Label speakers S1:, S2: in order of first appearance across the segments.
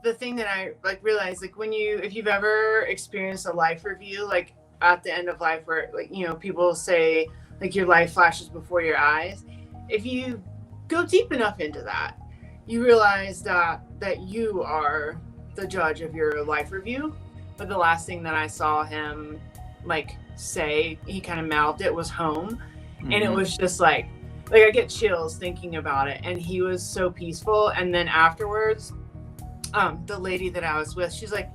S1: the thing that I like realized, like if you've ever experienced a life review, like at the end of life where like, you know, people say like your life flashes before your eyes. If you go deep enough into that, you realize that you are the judge of your life review. But the last thing that I saw him like say, he kind of mouthed it, was home. And it was just like I get chills thinking about it. And he was so peaceful. And then afterwards, the lady that I was with, she's like,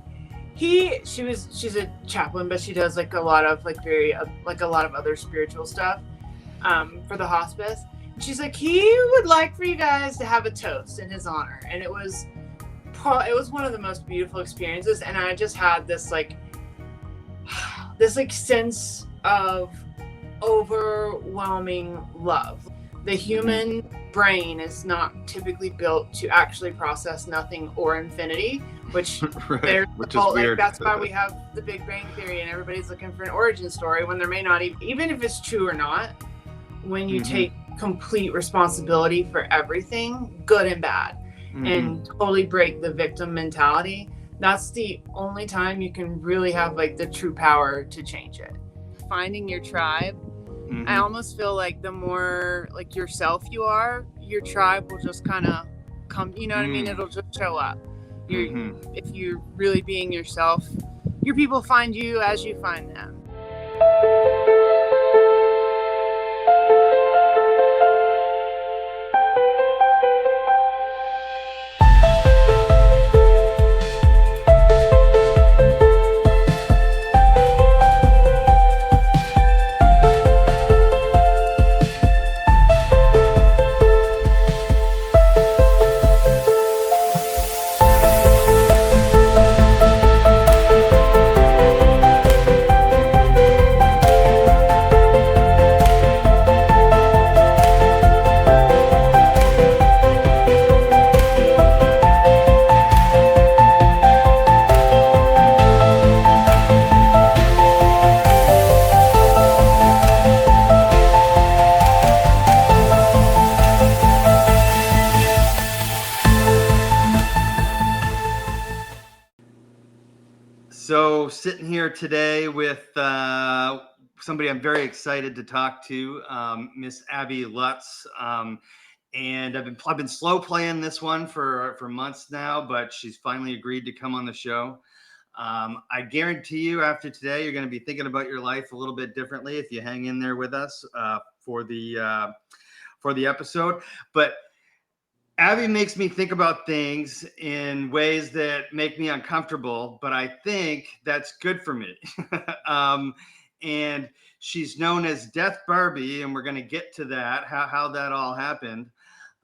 S1: she's a chaplain, but she does like a lot of like a lot of other spiritual stuff for the hospice. And she's like, he would like for you guys to have a toast in his honor. And it was one of the most beautiful experiences. And I just had this like sense of overwhelming love. The human brain is not typically built to actually process nothing or infinity, which
S2: right. Which is weird.
S1: Like, that's why we have the Big Bang Theory and everybody's looking for an origin story when there may not even if it's true or not. When you take complete responsibility for everything, good and bad, and totally break the victim mentality, that's the only time you can really have like the true power to change it. Finding your tribe. I almost feel like the more like yourself you are, your tribe will just kind of come, you know what I mean? It'll just show up. If you're really being yourself, your people find you as you find them.
S2: So sitting here today with somebody I'm very excited to talk to, Miss Abby Lutz, and I've been slow playing this one for months now, but she's finally agreed to come on the show. I guarantee you, after today, you're going to be thinking about your life a little bit differently if you hang in there with us for the episode. But Abby makes me think about things in ways that make me uncomfortable, but I think that's good for me. And she's known as Death Barbie, and we're going to get to that, how that all happened.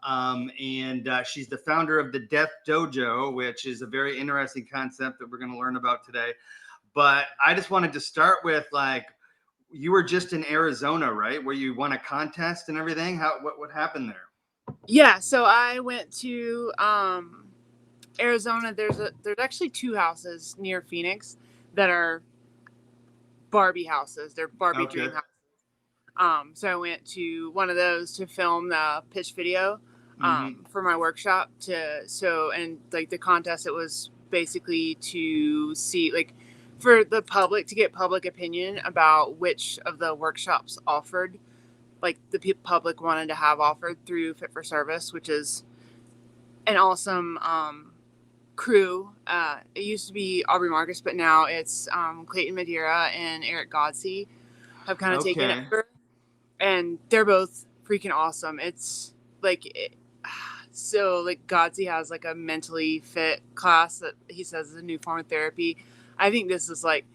S2: And she's the founder of the Death Dojo, which is a very interesting concept that we're going to learn about today. But I just wanted to start with, like, you were just in Arizona, right? Where you won a contest and everything. What happened there?
S1: Yeah, so I went to Arizona. There's actually two houses near Phoenix that are Barbie houses. They're Barbie dream houses. So I went to one of those to film the pitch video for my workshop. And like the contest, it was basically to see, like, for the public, to get public opinion about which of the workshops offered, like the public wanted to have offered through Fit for Service, which is an awesome crew. It used to be Aubrey Marcus, but now it's Clayton Madeira and Eric Godsey have kind of taken it over, and they're both freaking awesome. It's like so like Godsey has like a mentally fit class that he says is a new form of therapy. I think this is like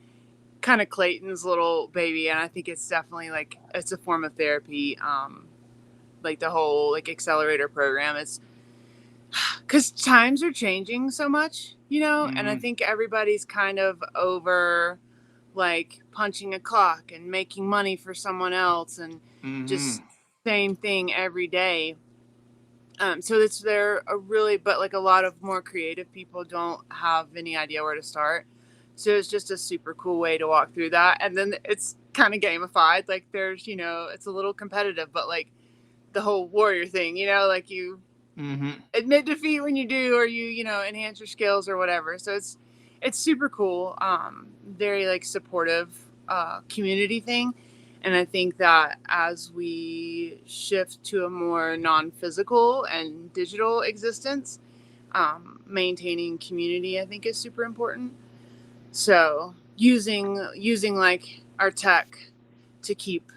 S1: kind of Clayton's little baby, and I think it's definitely like it's a form of therapy. Like the whole like accelerator program, it's because times are changing so much, you know, and I think everybody's kind of over like punching a clock and making money for someone else and just same thing every day. So they're but like a lot of more creative people don't have any idea where to start. So it's just a super cool way to walk through that. And then it's kind of gamified. Like there's, you know, it's a little competitive, but like the whole warrior thing, you know, like you admit defeat when you do, or you know, enhance your skills or whatever. So it's super cool. Very like supportive community thing. And I think that as we shift to a more non-physical and digital existence, maintaining community, I think, is super important. So using like our tech to keep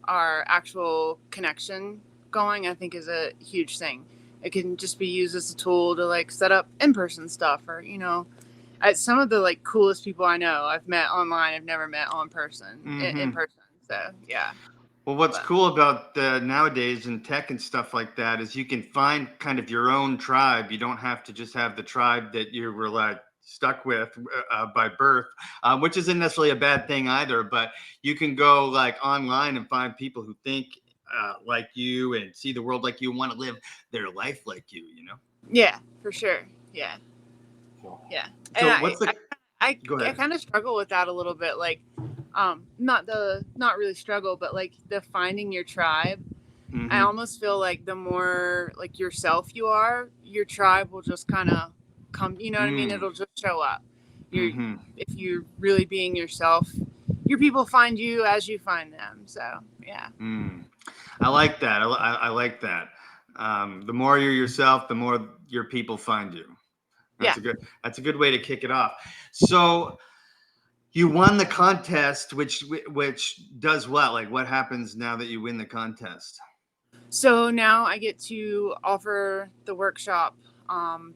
S1: our actual connection going, I think, is a huge thing. It can just be used as a tool to like set up in-person stuff, or, you know, some of the like coolest people I know I've met online, I've never met in person. So yeah.
S2: Well, what's cool about nowadays in tech and stuff like that is you can find kind of your own tribe. You don't have to just have the tribe that you were like stuck with by birth, which isn't necessarily a bad thing either. But you can go like online and find people who think like you and see the world like you and want to live their life like you, you know?
S1: Yeah, for sure. Yeah.
S2: Cool.
S1: Yeah.
S2: So
S1: And
S2: what's the...
S1: I
S2: Go ahead.
S1: kind of struggle with that a little bit. Like, not really struggle, but like the finding your tribe. I almost feel like the more like yourself you are, your tribe will just kind of come, you know what I mean? It'll just show up. If you're really being yourself, your people find you as you find them. So yeah.
S2: I like that. I like that. The more you're yourself, the more your people find you. That's a good way to kick it off. So you won the contest, which does what? Like, what happens now that you win the contest?
S1: So now I get to offer the workshop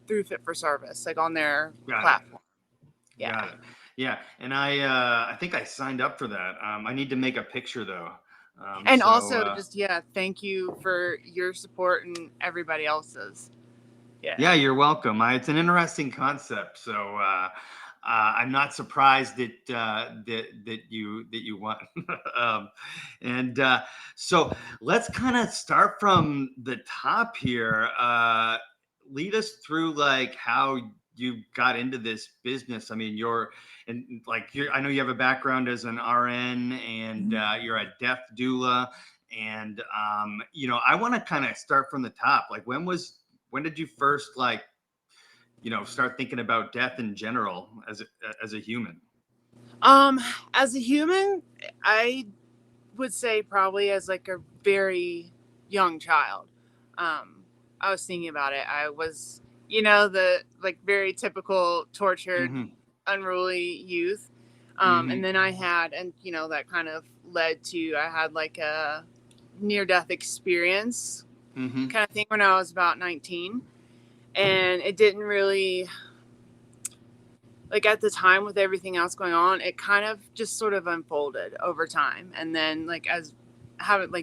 S1: through Fit for Service, like on their platform.
S2: Got it. Yeah, and I think I signed up for that. I need to make a picture though.
S1: And so, also, just thank you for your support and everybody else's.
S2: Yeah, you're welcome. It's an interesting concept, so I'm not surprised that you won. So let's kind of start from the top here. Lead us through like how you got into this business. I mean, I know you have a background as an RN, and you're a death doula, and you know, I want to kind of start from the top. Like, when did you first start thinking about death in general as a human?
S1: As a human, I would say probably as like a very young child. I was thinking about it. I was, the like very typical tortured, unruly youth. And then I had, and that kind of led to, I had like a near-death experience kind of thing when I was about 19. And it didn't really, like at the time with everything else going on, it kind of just sort of unfolded over time. And then like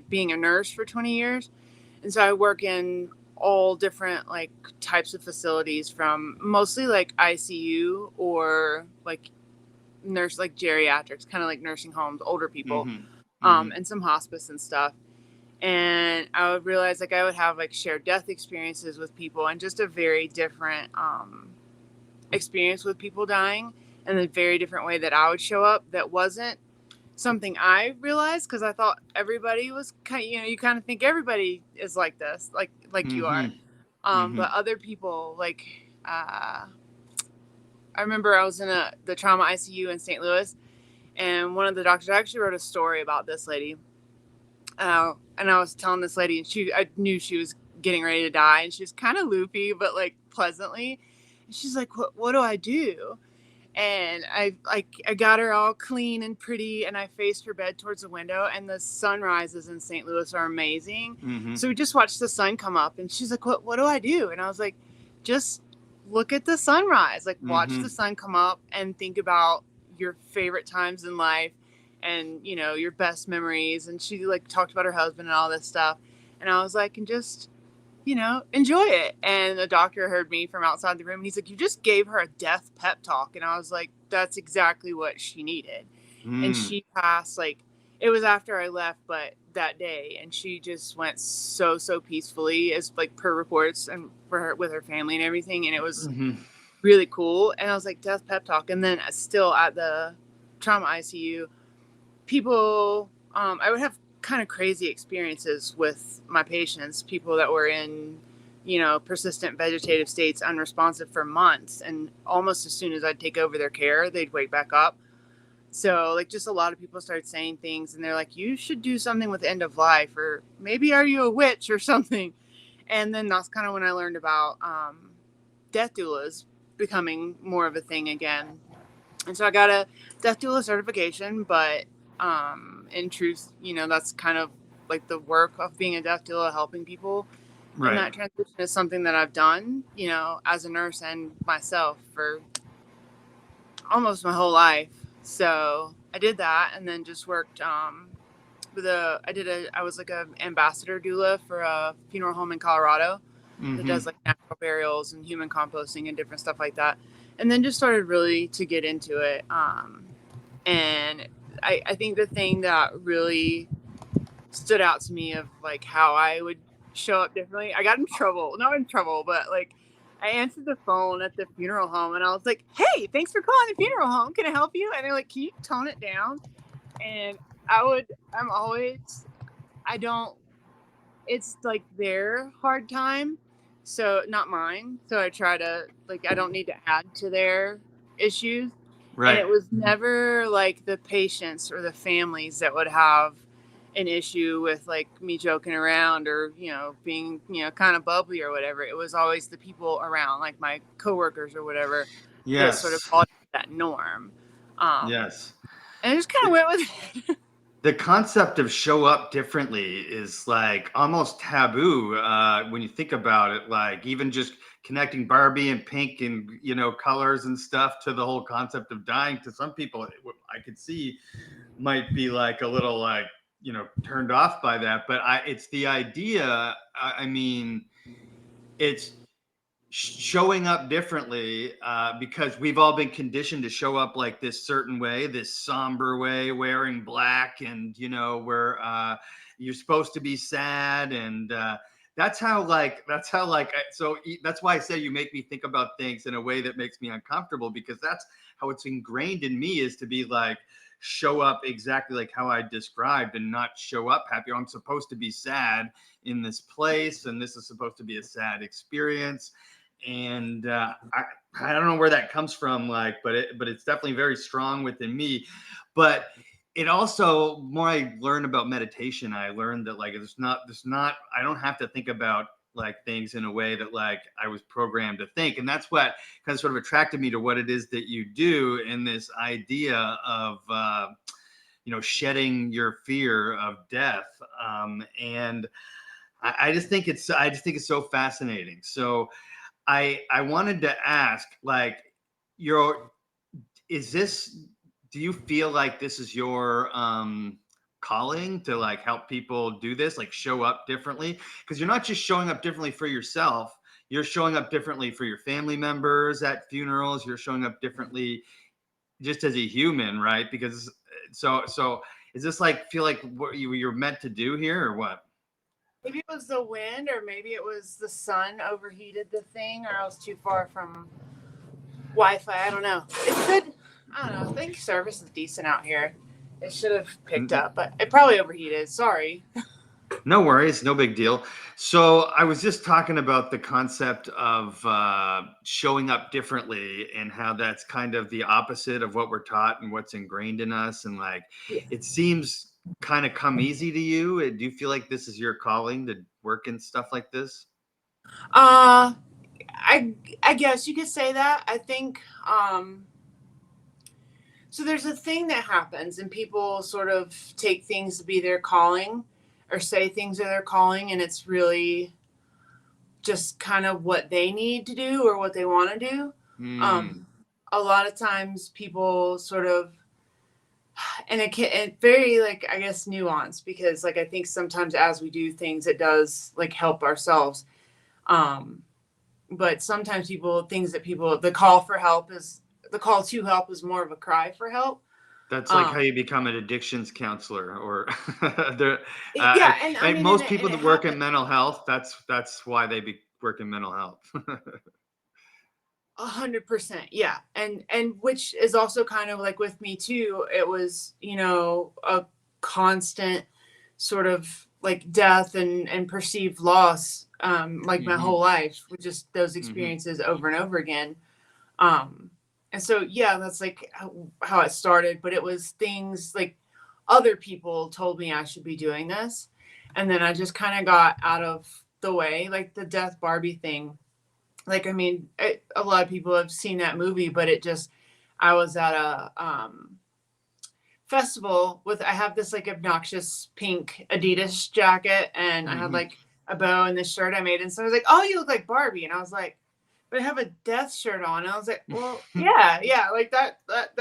S1: being a nurse for 20 years. And so I work in all different like types of facilities, from mostly like ICU or like geriatrics, kind of like nursing homes, older people, and some hospice and stuff. And I would realize like I would have like shared death experiences with people, and just a very different experience with people dying, and a very different way that I would show up. That wasn't something I realized, because I thought everybody was kind of, you kind of think everybody is like this, like you are. But other people, like I remember I was in the trauma ICU in St. Louis, and one of the doctors actually wrote a story about this lady. And I was telling this lady, and I knew she was getting ready to die, and she was kind of loopy, but like pleasantly. And she's like, what do I do? And I got her all clean and pretty, and I faced her bed towards the window, and the sunrises in St. Louis are amazing. So we just watched the sun come up, and she's like, what do I do? And I was like, just look at the sunrise, like watch the sun come up and think about your favorite times in life, and your best memories. And she like talked about her husband and all this stuff, and I was like, and just enjoy it. And the doctor heard me from outside the room, and he's like, you just gave her a death pep talk. And I was like, that's exactly what she needed. And she passed, like, it was after I left, but that day, and she just went so peacefully, as like per reports, and with her family and everything. And it was really cool. And I was like, death pep talk. And then still at the trauma ICU, people, I would have kind of crazy experiences with my patients, people that were in persistent vegetative states, unresponsive for months. And almost as soon as I'd take over their care, they'd wake back up. So like just a lot of people started saying things and they're like, you should do something with end of life, or maybe are you a witch or something? And then that's kind of when I learned about death doulas becoming more of a thing again. And so I got a death doula certification, but in truth, that's kind of like the work of being a death doula, helping people.
S2: Right.
S1: And that transition is something that I've done, as a nurse and myself for almost my whole life. So I did that, and then just worked I was like an ambassador doula for a funeral home in Colorado that does like natural burials and human composting and different stuff like that. And then just started really to get into it. And I think the thing that really stood out to me of like how I would show up differently, I got in trouble, not in trouble, but like I answered the phone at the funeral home and I was like, hey, thanks for calling the funeral home. Can I help you? And they're like, can you tone it down? And it's like their hard time, so not mine. So I try to, like, I don't need to add to their issues.
S2: Right.
S1: And it was never like the patients or the families that would have an issue with like me joking around or, being, kind of bubbly or whatever. It was always the people around, like my coworkers or whatever, that sort of followed that norm.
S2: Yes.
S1: And I just kind of went with it.
S2: The concept of show up differently is like almost taboo when you think about it. Like even just connecting Barbie and pink and colors and stuff to the whole concept of dying, to some people I could see might be like a little like turned off by that. But it's the idea. I mean, it's showing up differently because we've all been conditioned to show up like this certain way, this somber way, wearing black, and where you're supposed to be sad, and that's how so that's why I say you make me think about things in a way that makes me uncomfortable, because that's how it's ingrained in me, is to be like show up exactly like how I described and not show up happy. I'm supposed to be sad in this place, and this is supposed to be a sad experience. And I don't know where that comes from, like, but it's definitely very strong within me. But it also, more I learned about meditation, I learned that like there's not I don't have to think about like things in a way that like I was programmed to think. And that's what kind of sort of attracted me to what it is that you do, in this idea of shedding your fear of death. And I just think it's so fascinating. So I wanted to ask, like, do you feel like this is your calling to like help people do this, like show up differently? Because you're not just showing up differently for yourself, you're showing up differently for your family members at funerals, you're showing up differently just as a human, right? Because so is this like feel like what you're meant to do here, or what?
S1: Maybe it was the wind, or maybe it was the sun overheated the thing, or I was too far from Wi-Fi. I don't know. It's good. I don't know. I think service is decent out here. It should have picked up, but it probably overheated. Sorry.
S2: No worries. No big deal. So I was just talking about the concept of showing up differently, and how that's kind of the opposite of what we're taught and what's ingrained in us. And like, it seems kind of come easy to you. Do you feel like this is your calling to work in stuff like this?
S1: I guess you could say that. I think so there's a thing that happens, and people sort of take things to be their calling, or say things are their calling, and it's really just kind of what they need to do or what they want to do. A lot of times people sort of, and it very, like, I guess nuanced, because like I think sometimes as we do things, it does like help ourselves, but sometimes the call to help is more of a cry for help.
S2: That's like how you become an addictions counselor, or
S1: and
S2: most people that work in mental health, that's why they work in mental health.
S1: 100%. Yeah. And which is also kind of like with me too. It was, a constant sort of like death and perceived loss, like my whole life, with just those experiences over and over again. And so, yeah, that's like how it started, but it was things like other people told me I should be doing this. And then I just kind of got out of the way, like the Death Barbie thing. Like, I mean, a lot of people have seen that movie, but I was at a, festival with, I have this like obnoxious pink Adidas jacket, and I had like a bow and this shirt I made, and so I was like, oh, you look like Barbie. And I was like, but I have a death shirt on. And I was like, well, yeah, like that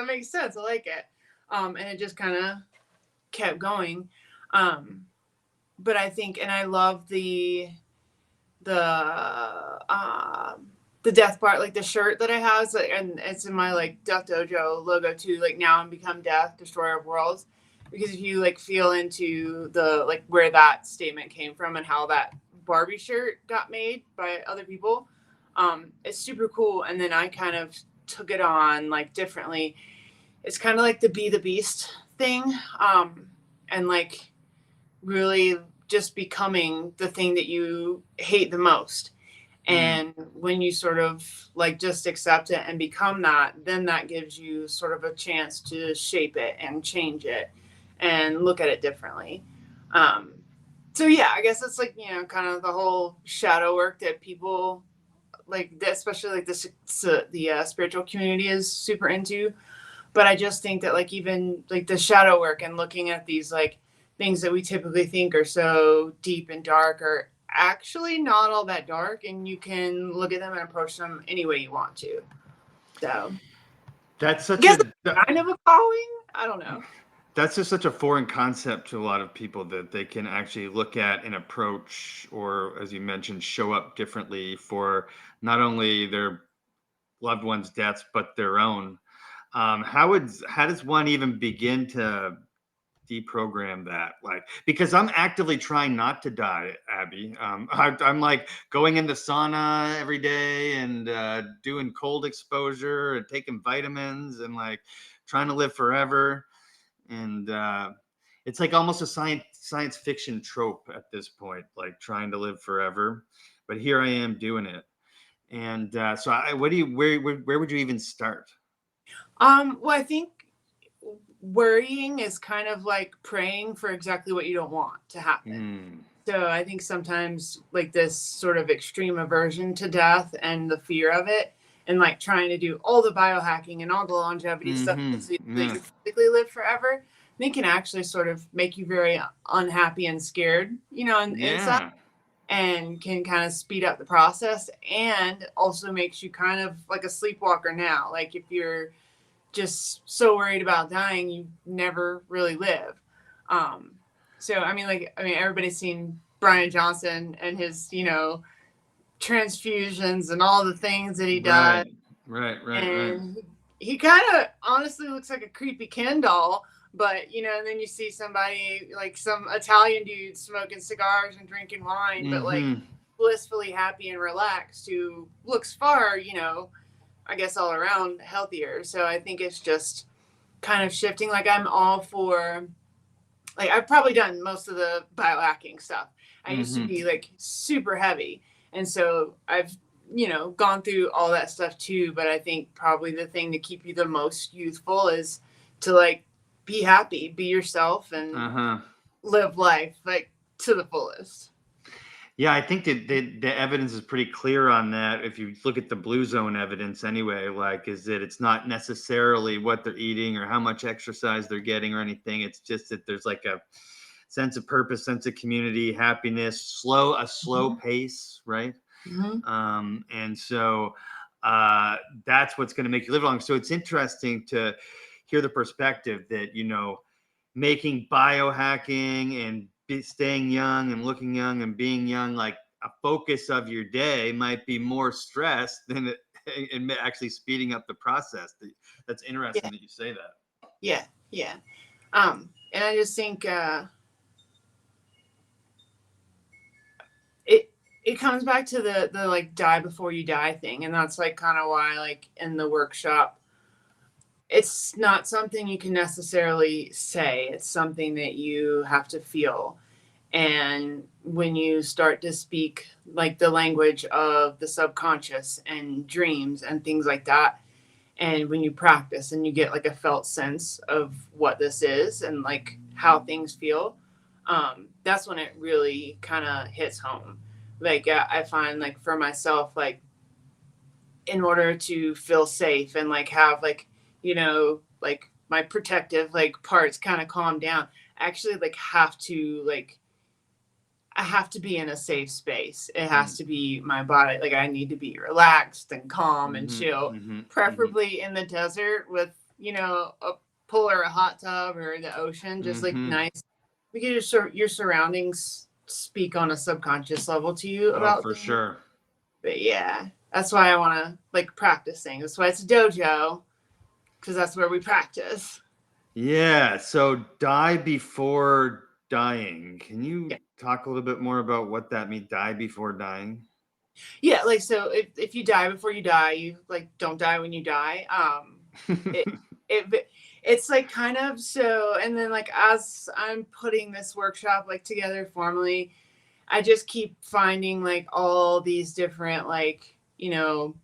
S1: makes sense. I like it. And it just kind of kept going. But I think, and I love the death part, like the shirt that I have, is like, and it's in my like Death Dojo logo too, like now I'm become death, destroyer of worlds. Because if you like feel into the like where that statement came from and how that Barbie shirt got made by other people, it's super cool. And then I kind of took it on like differently. It's kind of like the Be the Beast thing, and like really just becoming the thing that you hate the most. And when you sort of like just accept it and become that, then that gives you sort of a chance to shape it and change it and look at it differently. So yeah, I guess it's like, you know, kind of the whole shadow work that people like, especially like the spiritual community is super into. But I just think that like even like the shadow work and looking at these like things that we typically think are so deep and dark are actually not all that dark, and you can look at them and approach them any way you want to. So
S2: that's such
S1: kind of a calling. I don't know.
S2: That's just such a foreign concept to a lot of people, that they can actually look at and approach, or as you mentioned, show up differently for not only their loved ones' deaths, but their own. How does one even begin to deprogram that? Like, because I'm actively trying not to die, Abby. I'm like going into sauna every day and doing cold exposure and taking vitamins and like trying to live forever. And it's like almost a science fiction trope at this point, like trying to live forever. But here I am doing it. And so, where would you even start?
S1: Well, I think worrying is kind of like praying for exactly what you don't want to happen. So I think sometimes like this sort of extreme aversion to death and the fear of it, and like trying to do all the biohacking and all the longevity stuff so that you physically live forever, they can actually sort of make you very unhappy and scared, you know, inside, and can kind of speed up the process, and also makes you kind of like a sleepwalker now. Like if you're just so worried about dying, you never really live. So I mean, everybody's seen Brian Johnson and his, you know, transfusions and all the things that he does.
S2: Right.
S1: And he kind of honestly looks like a creepy Ken doll. But, you know, and then you see somebody like some Italian dude smoking cigars and drinking wine, but like blissfully happy and relaxed, who looks far, you know, I guess all around healthier. So I think it's just kind of shifting. Like I'm all for, like I've probably done most of the biohacking stuff. I used to be like super heavy. And so I've, you know, gone through all that stuff too. But I think probably the thing to keep you the most youthful is to like be happy, be yourself, and live life like to the fullest.
S2: Yeah, I think that the evidence is pretty clear on that. If you look at the blue zone evidence anyway, like, is that it's not necessarily what they're eating or how much exercise they're getting or anything. It's just that there's like a sense of purpose, sense of community, happiness, a slow pace, right? And so that's what's going to make you live long. So it's interesting to hear the perspective that, you know, making biohacking and staying young and looking young and being young like a focus of your day might be more stress than it actually speeding up the process. That's interesting that you say that.
S1: Yeah. And I just think it comes back to the like die before you die thing, and that's like kind of why like in the workshop, it's not something you can necessarily say. It's something that you have to feel. And when you start to speak like the language of the subconscious and dreams and things like that, and when you practice and you get like a felt sense of what this is and like how things feel, that's when it really kind of hits home. Like I find like for myself, like in order to feel safe and like have like, you know, like my protective like parts kind of calm down, I actually like have to like I have to be in a safe space. It has to be my body. Like I need to be relaxed and calm and chill, preferably in the desert with, you know, a pool or a hot tub or the ocean, just like nice. Because your surroundings speak on a subconscious level to you about
S2: for
S1: things.
S2: sure.
S1: But yeah, that's why I want to like practice things. That's why it's a dojo, because that's where we practice.
S2: Yeah. So die before dying. Can you talk a little bit more about what that means? Die before dying.
S1: Yeah, like so if you die before you die, you like don't die when you die. It, it's like kind of so, and then like as I'm putting this workshop like together formally, I just keep finding like all these different like, you know,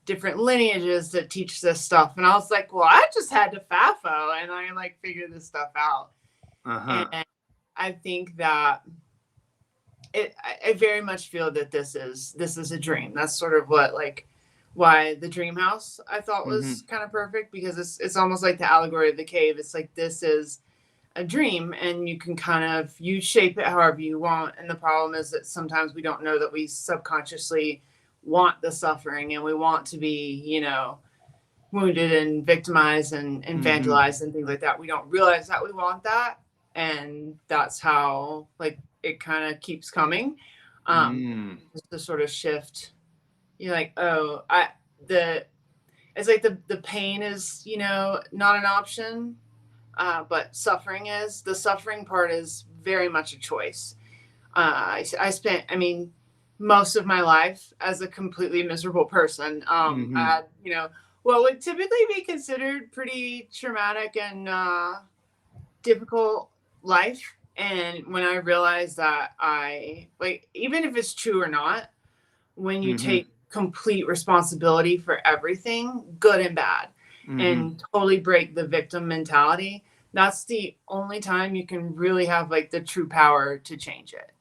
S1: different lineages that teach this stuff. And I was like, well, I just had to FAFO and I like figured this stuff out. And I think that I very much feel that this is a dream. That's sort of what like why the Dreamhouse I thought was kind of perfect, because it's almost like the allegory of the cave. It's like this is a dream and you can kind of you shape it however you want. And the problem is that sometimes we don't know that we subconsciously want the suffering and we want to be, you know, wounded and victimized and vandalized and things like that. We don't realize that we want that. And that's how like it kind of keeps coming. Just the sort of shift. You're like, oh, it's like the pain is, you know, not an option, but suffering is. The suffering part is very much a choice. I spent, I mean, most of my life as a completely miserable person. I had, you know, what would typically be considered pretty traumatic and difficult life. And when I realized that I, like, even if it's true or not, when you take complete responsibility for everything, good and bad, and totally break the victim mentality, that's the only time you can really have like the true power to change it.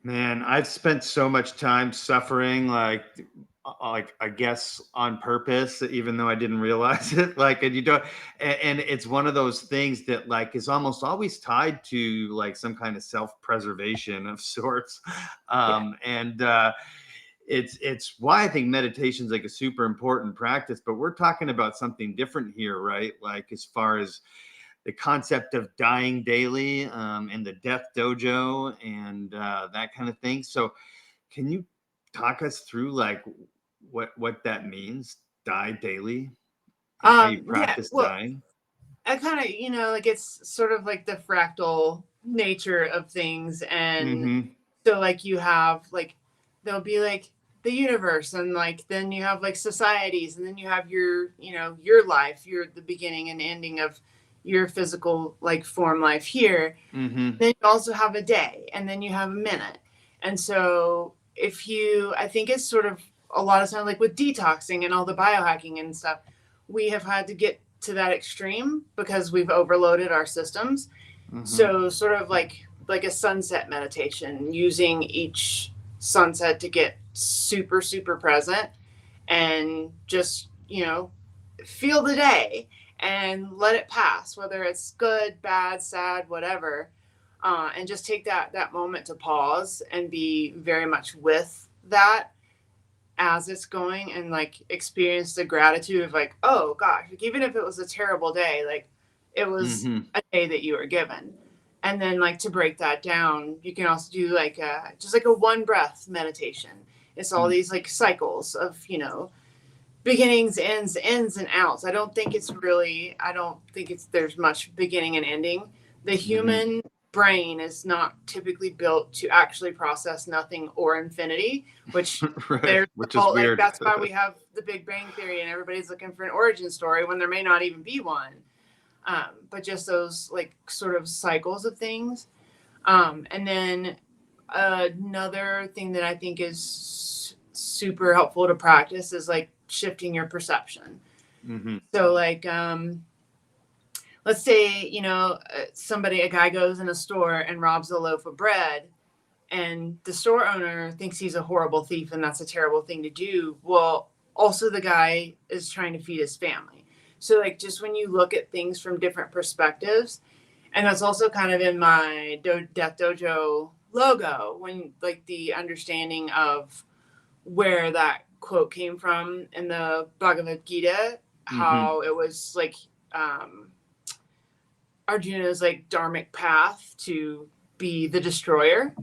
S2: Man, I've spent so much time suffering, like I guess on purpose, even though I didn't realize it. Like, and you don't, and it's one of those things that like is almost always tied to like some kind of self-preservation of sorts. And it's why I think meditation is like a super important practice. But we're talking about something different here, right? Like as far as the concept of dying daily and the Death Dojo and that kind of thing. So can you talk us through like what that means, die daily, and how you practice dying?
S1: I kind of, you know, like it's sort of like the fractal nature of things. And so like you have like, there'll be like the universe and like, then you have like societies and then you have your, you know, your life, your the beginning and ending of your physical like form life here. Then you also have a day and then you have a minute. And so if you, I think it's sort of a lot of time like with detoxing and all the biohacking and stuff, we have had to get to that extreme because we've overloaded our systems. So sort of like a sunset meditation, using each sunset to get super, super present and just, you know, feel the day and let it pass, whether it's good, bad, sad, whatever. And just take that moment to pause and be very much with that as it's going, and like experience the gratitude of like, oh gosh, like, even if it was a terrible day, like it was a day that you were given. And then like to break that down, you can also do like just like a one breath meditation. It's all these like cycles of, you know, beginnings, ends and outs. I don't think it's there's much beginning and ending. The human brain is not typically built to actually process nothing or infinity, which
S2: which is weird.
S1: Like, that's why we have the Big Bang Theory and everybody's looking for an origin story when there may not even be one. But just those like sort of cycles of things. And then another thing that I think is super helpful to practice is like shifting your perception.
S2: Mm-hmm.
S1: So like, let's say, a guy goes in a store and robs a loaf of bread, and the store owner thinks he's a horrible thief and that's a terrible thing to do. Well, also the guy is trying to feed his family. So like, just when you look at things from different perspectives, and that's also kind of in my Death Dojo logo, when like the understanding of where that quote came from in the Bhagavad Gita, how it was like Arjuna's like dharmic path to be the destroyer,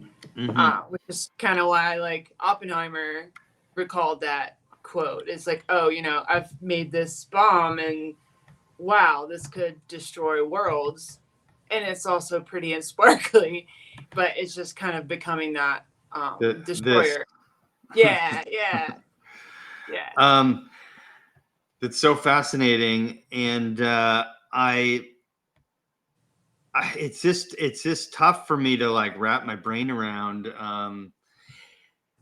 S1: which is kind of why like Oppenheimer recalled that quote. It's like, oh, I've made this bomb and wow, this could destroy worlds. And it's also pretty and sparkly, but it's just kind of becoming that destroyer. Yeah.
S2: That's so fascinating, and it's just tough for me to like wrap my brain around.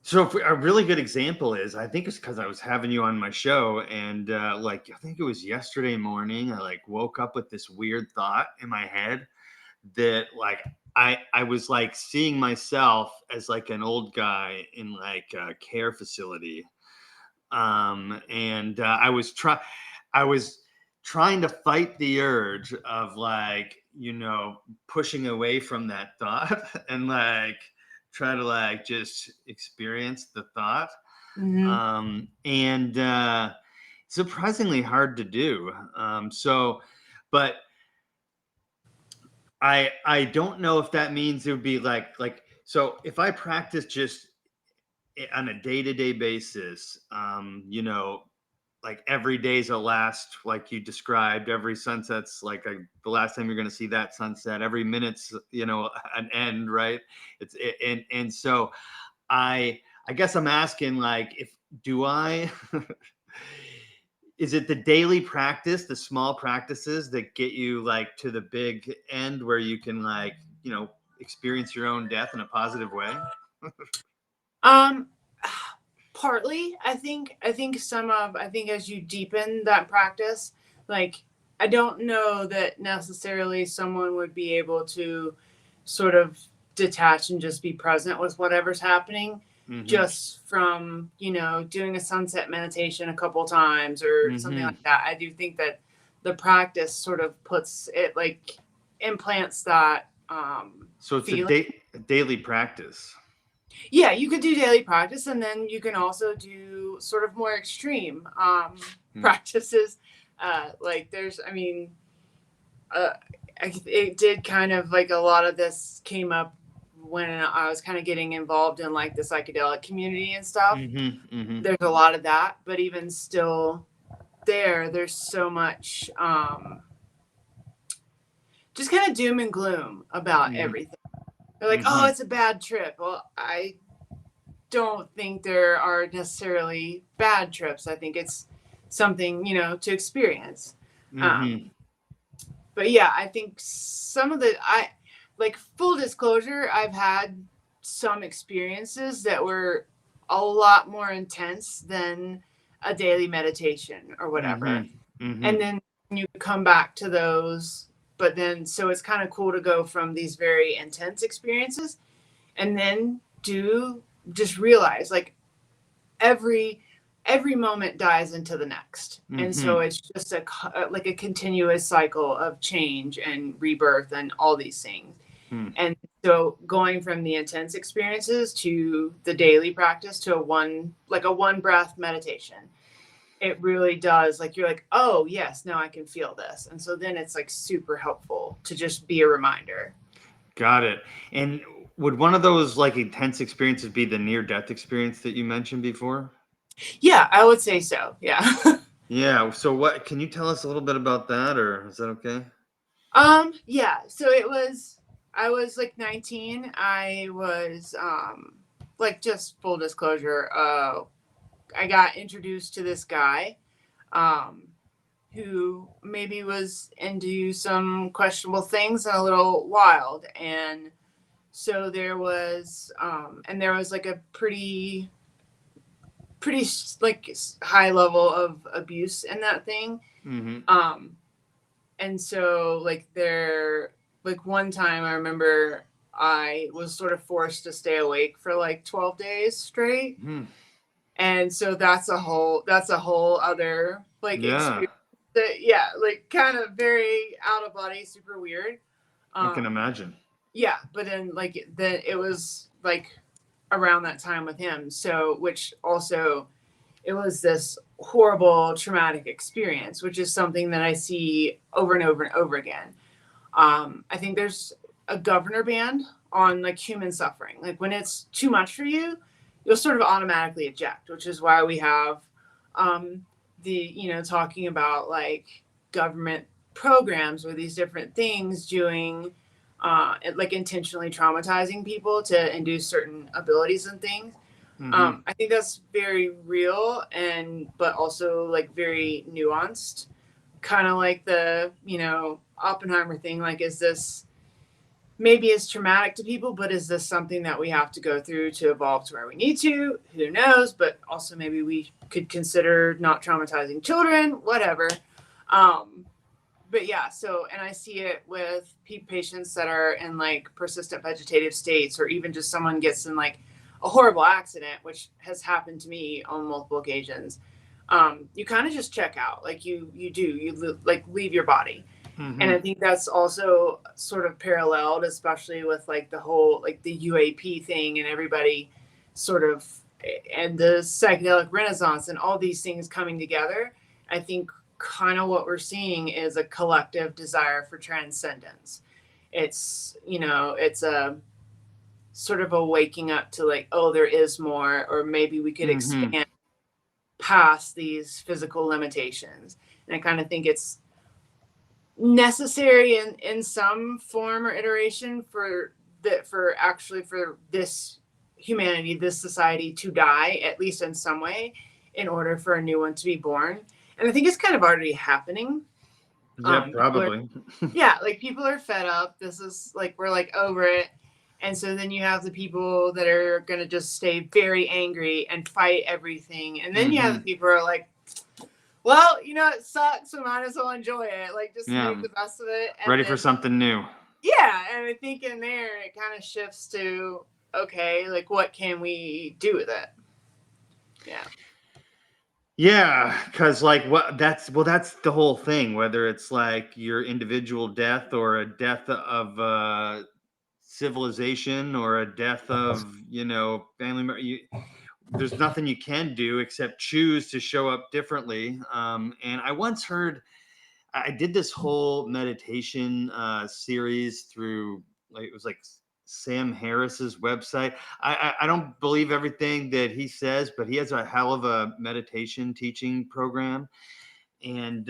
S2: So a really good example is, I think it's because I was having you on my show, and like I think it was yesterday morning, I like woke up with this weird thought in my head that like I was like seeing myself as like an old guy in like a care facility, and I was trying to fight the urge of like pushing away from that thought and like try to like just experience the thought. And surprisingly hard to do. But I don't know if that means it would be like so if I practice just on a day-to-day basis, like every day's a last, like you described, every sunset's like the last time you're going to see that sunset, every minute's an end, right? And so I guess I'm asking, like, if do I is it the daily practice, the small practices that get you like to the big end where you can like experience your own death in a positive way?
S1: Partly, I think as you deepen that practice, like I don't know that necessarily someone would be able to sort of detach and just be present with whatever's happening, just from doing a sunset meditation a couple times or something like that. I do think that the practice sort of puts it like implants that
S2: so it's
S1: feeling.
S2: a daily practice.
S1: Yeah, you could do daily practice, and then you can also do sort of more extreme practices. Like there's, it did kind of like a lot of this came up when I was kind of getting involved in like the psychedelic community and stuff. There's a lot of that, but even still there's so much just kind of doom and gloom about everything. They're like, oh, it's a bad trip. Well, I don't think there are necessarily bad trips. I think it's something, to experience. But yeah, I think some of like full disclosure, I've had some experiences that were a lot more intense than a daily meditation or whatever. And then you come back to those, but then, so it's kind of cool to go from these very intense experiences and then just realize like every moment dies into the next. And so it's just like a continuous cycle of change and rebirth and all these things. And so going from the intense experiences to the daily practice to a one breath meditation, it really does, like, you're like, oh yes, now I can feel this. And so then it's like super helpful to just be a reminder.
S2: Got it. And would one of those like intense experiences be the near-death experience that you mentioned before?
S1: Yeah, I would say so. Yeah.
S2: Yeah. So what can you tell us a little bit about that, or is that okay?
S1: Yeah. So I was like 19. I was like, just full disclosure, I got introduced to this guy who maybe was into some questionable things and a little wild. And So there was and there was like a pretty like high level of abuse in that thing. And so like one time I remember I was sort of forced to stay awake for like 12 days straight. And so that's a whole other like experience that, like kind of very out of body, super weird.
S2: I can imagine.
S1: Yeah, but then like it was like around that time with him. So which also it was this horrible traumatic experience, which is something that I see over and over and over again. I think there's a governor band on like human suffering. Like when it's too much for you, you'll sort of automatically eject, which is why we have talking about like government programs or these different things doing like intentionally traumatizing people to induce certain abilities and things. I think that's very real but also like very nuanced, kind of like the Oppenheimer thing. Like, is this maybe it's traumatic to people, but is this something that we have to go through to evolve to where we need to? Who knows? But also maybe we could consider not traumatizing children, whatever. But yeah, and I see it with patients that are in like persistent vegetative states, or even just someone gets in like a horrible accident, which has happened to me on multiple occasions. You kind of just check out, like you like leave your body. And I think that's also sort of paralleled, especially with like the whole like the UAP thing and everybody sort of, and the psychedelic renaissance and all these things coming together. I think kind of what we're seeing is a collective desire for transcendence. It's it's a sort of a waking up to like, oh, there is more, or maybe we could expand past these physical limitations. And I kind of think it's necessary in some form or iteration for this humanity, this society to die, at least in some way, in order for a new one to be born. And I think it's kind of already happening.
S2: Yeah, probably.
S1: Like people are fed up. This is like, we're like over it. And so then you have the people that are going to just stay very angry and fight everything. And then you have the people who are like, well, it sucks, so might as well enjoy it. Like, just make the best of it. And
S2: ready for something new.
S1: Yeah, and I think in there it kind of shifts to, okay, like what can we do with it? Yeah.
S2: Yeah, because like that's the whole thing. Whether it's like your individual death or a death of civilization or a death of family, there's nothing you can do except choose to show up differently. And I once heard, I did this whole meditation series through, like, it was like Sam Harris's website. I don't believe everything that he says, but he has a hell of a meditation teaching program. And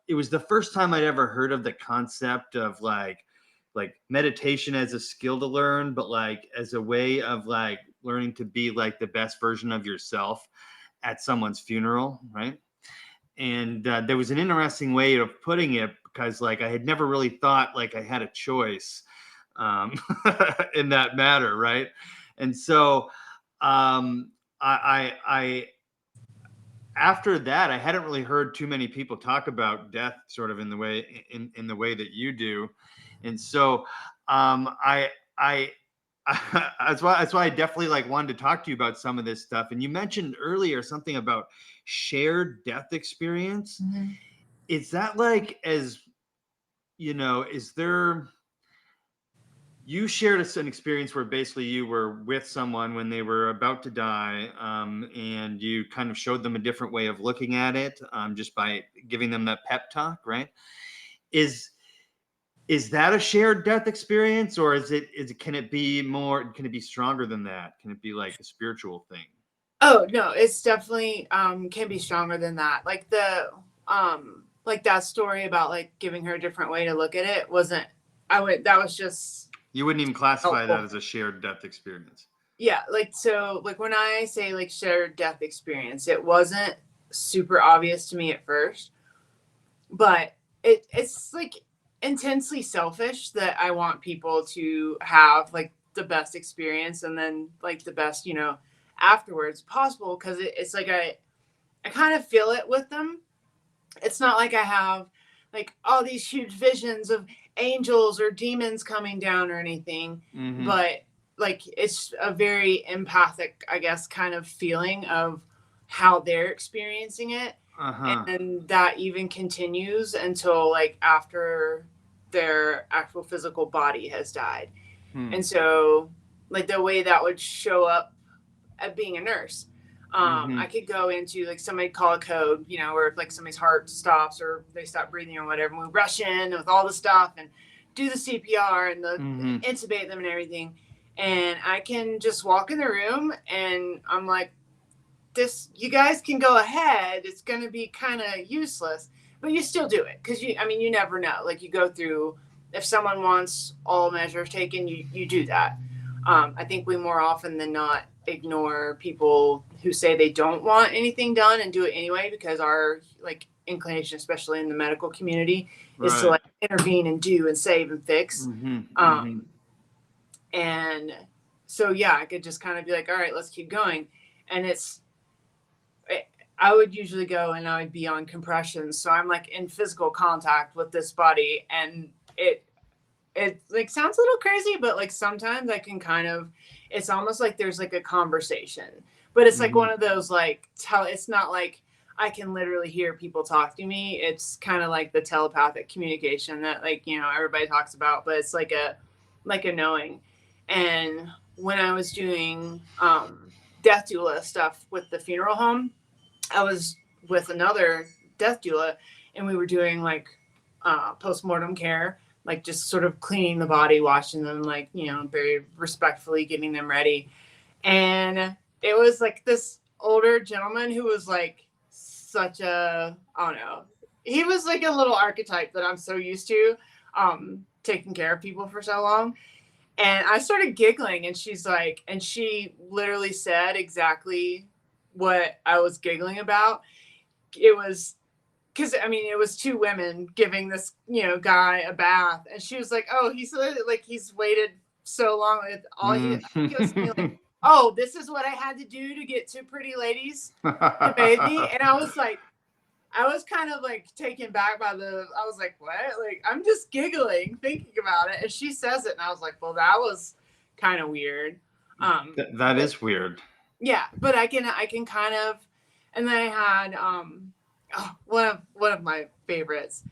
S2: it was the first time I'd ever heard of the concept of like meditation as a skill to learn, but like as a way of like learning to be like the best version of yourself at someone's funeral, right? And there was an interesting way of putting it, because like I had never really thought like I had a choice in that matter, right? And so I after that, I hadn't really heard too many people talk about death sort of in the way that you do. And so that's why I definitely like wanted to talk to you about some of this stuff. And you mentioned earlier something about shared death experience. Is that like, is there, you shared an experience where basically you were with someone when they were about to die, and you kind of showed them a different way of looking at it, just by giving them that pep talk, right? Is that a shared death experience, or can it be stronger than that? Can it be like a spiritual thing?
S1: Oh no, it's definitely can be stronger than that. Like like that story about like giving her a different way to look at it wasn't, that was just,
S2: you wouldn't even classify that as a shared death experience.
S1: Yeah, like, so like when I say like shared death experience, it wasn't super obvious to me at first, but it's like intensely selfish that I want people to have like the best experience, and then like the best, afterwards possible. Cause it's like, I kind of feel it with them. It's not like I have like all these huge visions of angels or demons coming down or anything, but like it's a very empathic, I guess, kind of feeling of how they're experiencing it. And that even continues until like after their actual physical body has died. And so like the way that would show up at being a nurse, I could go into like somebody call a code, where like somebody's heart stops or they stop breathing or whatever. And we rush in with all the stuff and do the CPR and the intubate them and everything. And I can just walk in the room and I'm like, you guys can go ahead. It's going to be kind of useless, but you still do it. Cause you never know. Like you go through, if someone wants all measures taken, you do that. I think we more often than not ignore people who say they don't want anything done and do it anyway, because our like inclination, especially in the medical community, is to like intervene and do and save and fix. And so, yeah, I could just kind of be like, all right, let's keep going. And I would usually go and I would be on compressions. So I'm like in physical contact with this body, and it like sounds a little crazy, but like sometimes I can kind of, it's almost like there's like a conversation, but it's like one of those like it's not like I can literally hear people talk to me. It's kind of like the telepathic communication that like, everybody talks about, but it's like a knowing. And when I was doing death doula stuff with the funeral home, I was with another death doula and we were doing like postmortem care, like just sort of cleaning the body, washing them, like, very respectfully getting them ready. And it was like this older gentleman who was like such a, I don't know, he was like a little archetype that I'm so used to, taking care of people for so long. And I started giggling and she's like, and she literally said exactly what I was giggling about. It was, because it was two women giving this, guy a bath, and she was like, "Oh, he's like he's waited so long with all he was feeling. Oh, this is what I had to do to get two pretty ladies to bathe me." And I was like, I was kind of like taken back by I was like, what? Like I'm just giggling thinking about it, and she says it, and I was like, well, that was kind of weird.
S2: That is weird.
S1: Yeah, but I can kind of, and then I had one of my favorites.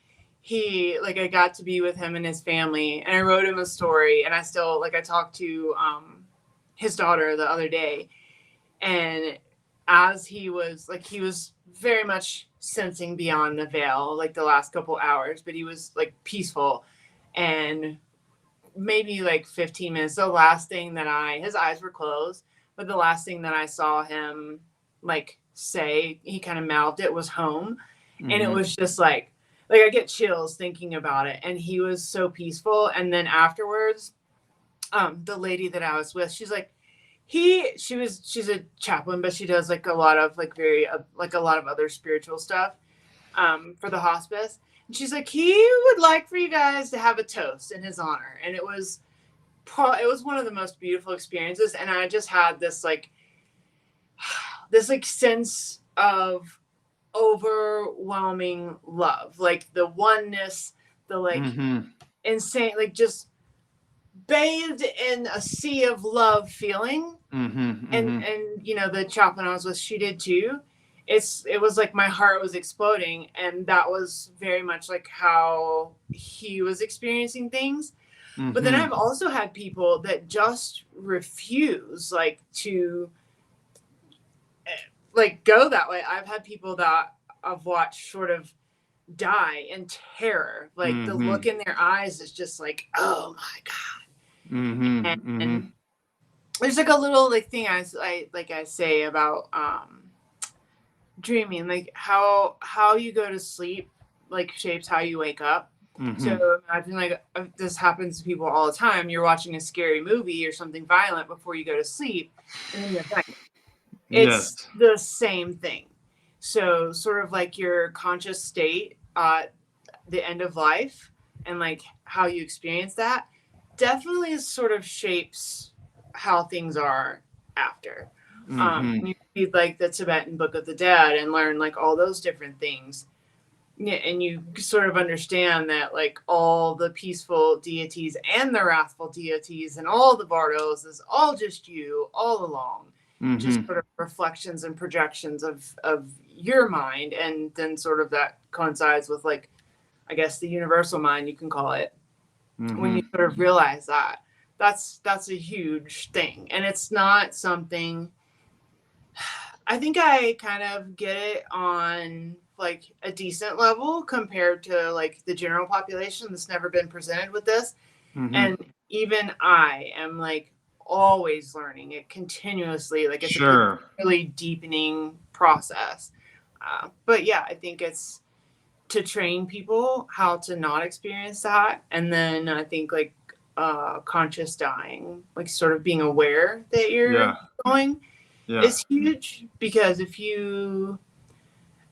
S1: I got to be with him and his family, and I wrote him a story, and I still I talked to his daughter the other day, and as he was very much sensing beyond the veil like the last couple hours, but he was like peaceful. And maybe like 15 minutes, the last thing that his eyes were closed, but the last thing that I saw him like say, he kind of mouthed it, was home. And it was just like I get chills thinking about it. And he was so peaceful. And then afterwards, the lady that I was with, she's like, she's a chaplain, but she does like a lot of like a lot of other spiritual stuff for the hospice. And she's like, he would like for you guys to have a toast in his honor. And it was one of the most beautiful experiences. And I just had this sense of overwhelming love, like the oneness, the insane, like just bathed in a sea of love feeling. And the chaplain I was with, she did too. It was like my heart was exploding, and that was very much like how he was experiencing things. But then I've also had people that just refuse to go that way. I've had people that I've watched sort of die in terror. Like the look in their eyes is just like, oh my God. And there's like a little thing I say about dreaming, like how you go to sleep shapes how you wake up. So imagine this happens to people all the time. You're watching a scary movie or something violent before you go to sleep, and then you're dying. It's the same thing. So sort of like your conscious state at the end of life and how you experience that definitely sort of shapes how things are after.
S2: Mm-hmm.
S1: You read like the Tibetan Book of the Dead and learn like all those different things. Yeah, and you sort of understand that like all the peaceful deities and the wrathful deities and all the bardos is all just you all along, just
S2: Mm-hmm.
S1: sort of reflections and projections of your mind, and then sort of that coincides with like, I guess, the universal mind, you can call it. When
S2: Mm-hmm.
S1: you sort of realize that, that's a huge thing, and it's not something. I think I kind of get it on like a decent level compared to like the general population that's never been presented with this.
S2: Mm-hmm.
S1: And even I am like always learning it continuously. Like it's a
S2: Sure.
S1: really deepening process. But yeah, I think it's to train people how to not experience that. And then I think like conscious dying, like sort of being aware that you're
S2: Yeah.
S1: going
S2: Yeah.
S1: is huge, because if you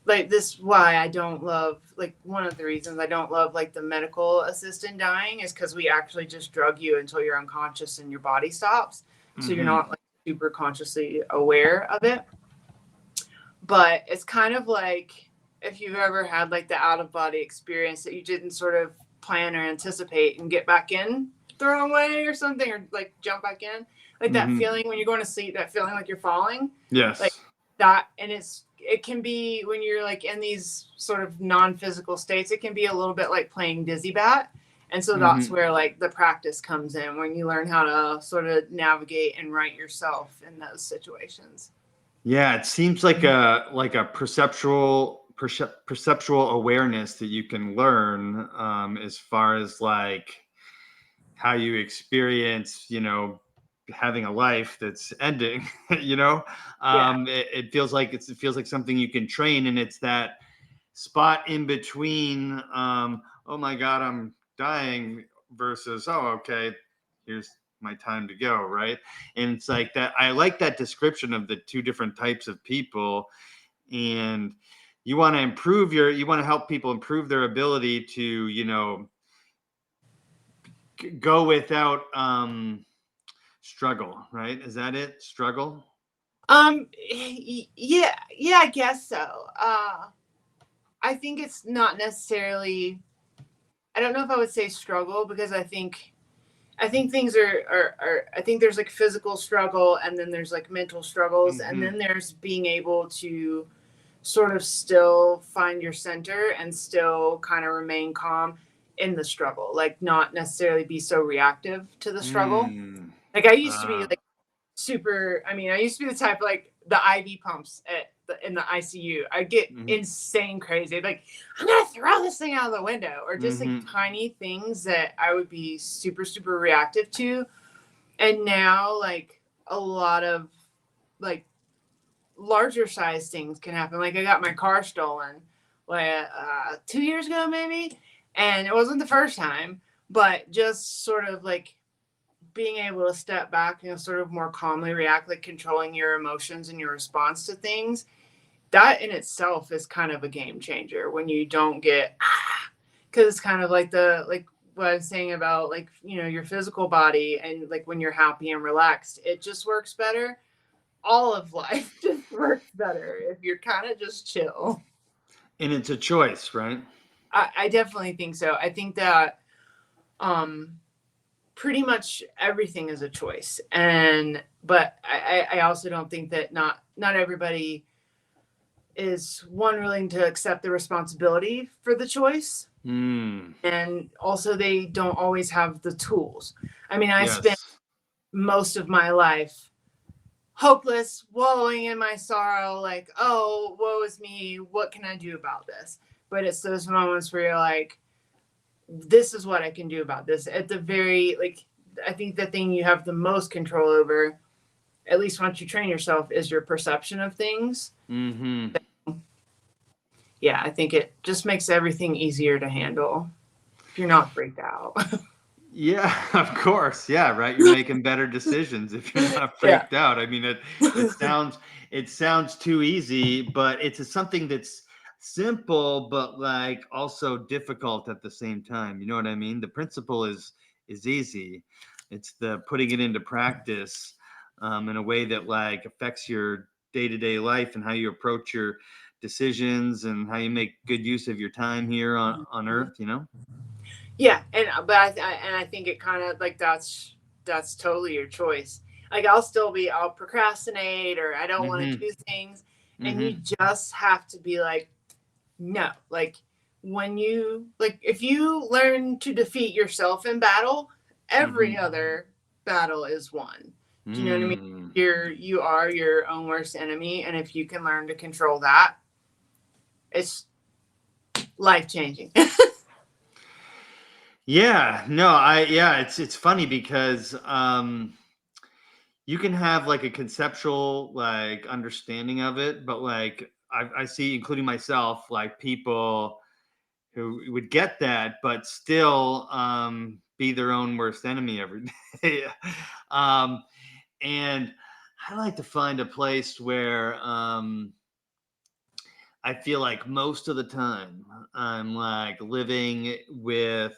S1: like, this is why I don't love, like, one of the reasons I don't love like the medical assistant dying is because we actually just drug you until you're unconscious and your body stops, so you're
S2: Mm-hmm.
S1: not like super consciously aware of it. But it's kind of like if you've ever had like the out of body experience that you didn't sort of plan or anticipate and get back in the wrong way or something, or like jump back in, like that
S2: Mm-hmm.
S1: feeling when you're going to sleep, that feeling like you're falling,
S2: Yes.
S1: like that. And it can be when you're like in these sort of non-physical states, it can be a little bit like playing dizzy bat. And so that's
S2: Mm-hmm.
S1: where like the practice comes in, when you learn how to sort of navigate and right yourself in those situations.
S2: Yeah, it seems like a perceptual awareness that you can learn, as far as like how you experience, having a life that's ending. you know,
S1: Yeah.
S2: it feels like it feels like something you can train, and it's that spot in between. Oh my God, I'm dying, versus, oh, okay, here's my time to go, right? And it's like that. I like that description of the two different types of people. And you want to help people improve their ability to, go without struggle, right? Is that it? Struggle?
S1: Yeah, I guess so. I think it's not necessarily, I don't know if I would say struggle, because I think things are I think there's like physical struggle, and then there's like mental struggles, and
S2: Mm-hmm.
S1: then there's being able to sort of still find your center and still kind of remain calm in the struggle, like not necessarily be so reactive to the struggle.
S2: Mm.
S1: Like I used to be
S2: Uh,
S1: like super, I mean, I used to be the type like the IV pumps in the ICU. I get
S2: mm-hmm.
S1: insane crazy. Like, I'm gonna throw this thing out of the window, or just like
S2: Mm-hmm.
S1: tiny things that I would be super, super reactive to. And now like a lot of like larger size things can happen. Like I got my car stolen like 2 years ago maybe, and it wasn't the first time, but just sort of like being able to step back and sort of more calmly react, like controlling your emotions and your response to things, that in itself is kind of a game changer when you don't get, because it's kind of like like what I was saying about like, your physical body, and like when you're happy and relaxed, it just works better. All of life just works better if you're kind of just chill.
S2: And it's a choice, right?
S1: I definitely think so. I think that um pretty much everything is a choice, but I also don't think that not everybody is one willing to accept the responsibility for the choice,
S2: Mm.
S1: and also they don't always have the tools. I mean, I spent
S2: Yes.
S1: most of my life hopeless, wallowing in my sorrow, like, oh, woe is me, what can I do about this? But it's those moments where you're like, this is what I can do about this. At the very, like, I think the thing you have the most control over, at least once you train yourself, is your perception of things.
S2: Mm-hmm.
S1: Yeah, I think it just makes everything easier to handle if you're not freaked out.
S2: Yeah, of course. Yeah, right. You're making better decisions if you're not
S1: Yeah.
S2: freaked out. I mean, it sounds too easy, but it's something that's simple, but like also difficult at the same time. You know what I mean? The principle is easy, It's the putting it into practice in a way that like affects your day-to-day life and how you approach your decisions and how you make good use of your time here on Earth, you know?
S1: Yeah, but I think it kind of like that's totally your choice. Like I'll procrastinate or I don't want to
S2: Mm-hmm.
S1: do things, and you
S2: Mm-hmm.
S1: just have to be like, no. Like when you like if you learn to defeat yourself in battle, every
S2: Mm-hmm.
S1: other battle is won. Do you know what I mean?
S2: Mm.
S1: You are your own worst enemy, and if you can learn to control that, it's life changing.
S2: Yeah, it's funny because you can have like a conceptual like understanding of it, but like I see, including myself, like people who would get that, but still be their own worst enemy every day. um, and I like to find a place where I feel like most of the time I'm like living with,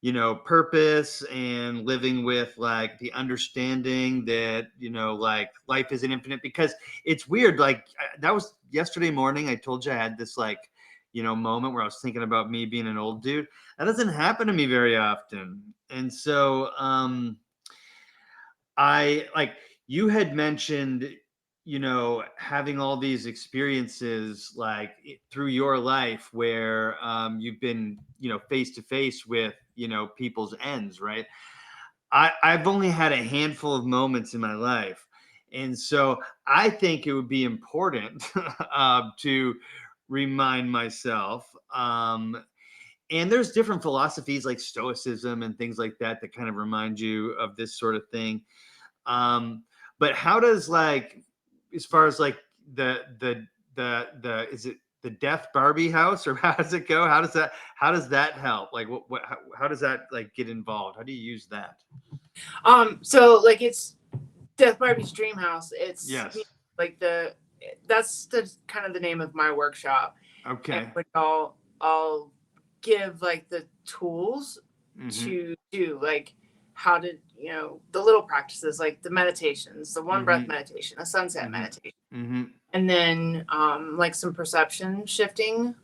S2: you know, purpose and living with like the understanding that, you know, like life isn't infinite, because it's weird. Like that was yesterday morning. I told you I had this like, you know, moment where I was thinking about me being an old dude. That doesn't happen to me very often. And so, I like, you had mentioned, you know, having all these experiences like through your life where you've been, you know, face to face with, you know, people's ends, right? I've only had a handful of moments in my life. And so I think it would be important to remind myself. And there's different philosophies like Stoicism and things like that that kind of remind you of this sort of thing. But how does like, as far as like the is it the Death Barbie house, or how does it go? How does that help? Like how does that like get involved? How do you use that?
S1: So like it's Death Barbie's Dreamhouse. It's
S2: Yes.
S1: like that's the kind of the name of my workshop, and
S2: Okay.
S1: which I'll give like the tools
S2: Mm-hmm.
S1: to do like how to the little practices like the meditations, the one breath
S2: Mm-hmm.
S1: meditation, a sunset
S2: Mm-hmm.
S1: meditation,
S2: Mm-hmm.
S1: and then like some perception shifting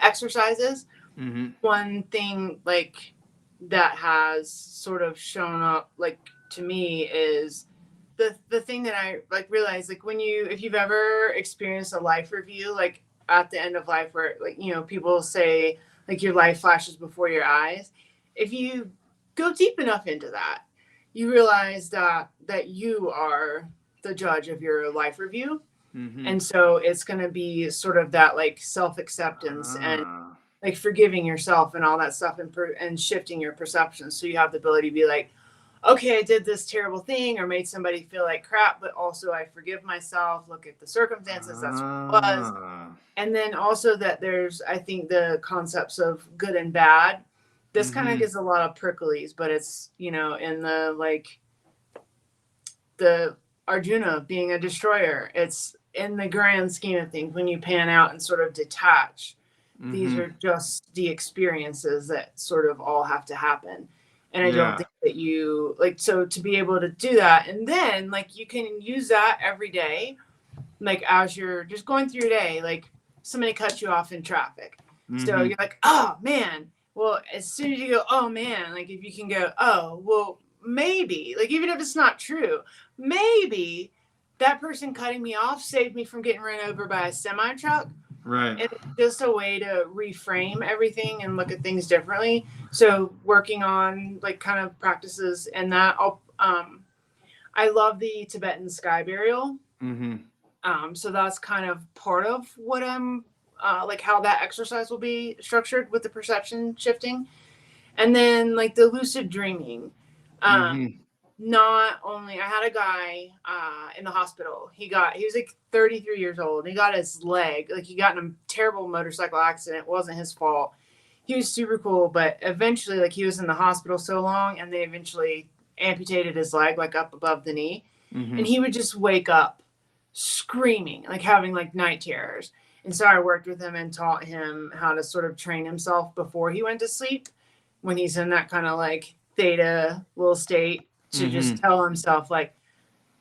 S1: exercises.
S2: Mm-hmm.
S1: One thing like that has sort of shown up like to me is the thing that I like realized like when if you've ever experienced a life review like at the end of life where like people say like your life flashes before your eyes, if you go deep enough into that you realize that you are the judge of your life review,
S2: Mm-hmm.
S1: and so it's going to be sort of that like self-acceptance and
S2: Ah.
S1: like forgiving yourself and all that stuff, and shifting your perception so you have the ability to be like, okay, I did this terrible thing or made somebody feel like crap, but also I forgive myself, look at the circumstances, that's what it was.
S2: Ah.
S1: And then also that there's, I think, the concepts of good and bad. This kind of
S2: Mm-hmm.
S1: gives a lot of pricklies, but it's in the like the Arjuna being a destroyer, it's in the grand scheme of things when you pan out and sort of detach, these
S2: Mm-hmm.
S1: are just the experiences that sort of all have to happen. And I don't
S2: Yeah.
S1: think that you like, so to be able to do that and then like you can use that every day, like as you're just going through your day, like somebody cuts you off in traffic, so
S2: Mm-hmm.
S1: you're like, oh man, well as soon as you go, oh man, like if you can go, oh well, maybe, like even if it's not true, maybe that person cutting me off saved me from getting run over by a semi truck.
S2: Right.
S1: It's just a way to reframe everything and look at things differently. So working on like kind of practices and that I love the Tibetan sky burial.
S2: Mm-hmm.
S1: So that's kind of part of what I'm like how that exercise will be structured with the perception shifting. And then like the lucid dreaming. Um,
S2: Mm-hmm.
S1: Not only I had a guy in the hospital. He was like 33 years old. He got his leg, like he got in a terrible motorcycle accident. It wasn't his fault. He was super cool, but eventually like he was in the hospital so long and they eventually amputated his leg like up above the knee.
S2: Mm-hmm.
S1: And he would just wake up screaming, like having like night terrors. And so I worked with him and taught him how to sort of train himself before he went to sleep when he's in that kind of like theta little state to just tell himself, like,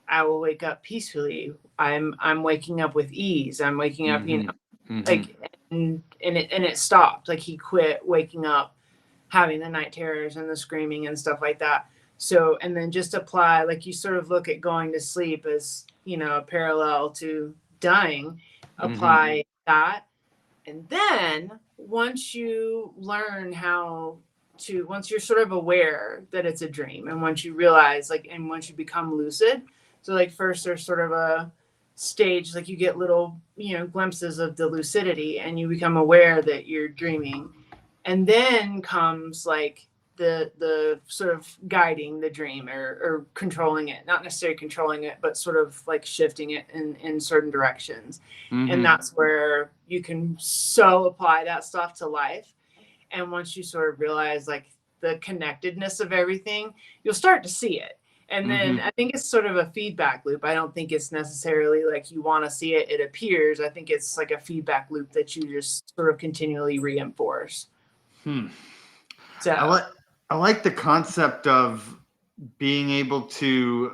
S1: I will wake up peacefully. I'm waking up with ease. I'm waking up, like, and it stopped. Like, he quit waking up having the night terrors and the screaming and stuff like that. So, and then just apply, like, you sort of look at going to sleep as, a parallel to dying, apply that. And then once you learn once you're sort of aware that it's a dream, and once you realize, like, and once you become lucid, so, like, first there's sort of a stage, like, you get little, glimpses of the lucidity, and you become aware that you're dreaming. And then comes, like, the sort of guiding the dream, or controlling it, not necessarily controlling it, but sort of like shifting it in certain directions. And that's where you can so apply that stuff to life. And once you sort of realize, like, the connectedness of everything, you'll start to see it. And then I think it's sort of a feedback loop. I don't think it's necessarily like you want to see it, it appears. I think it's like a feedback loop that you just sort of continually reinforce. So
S2: I like the concept of being able to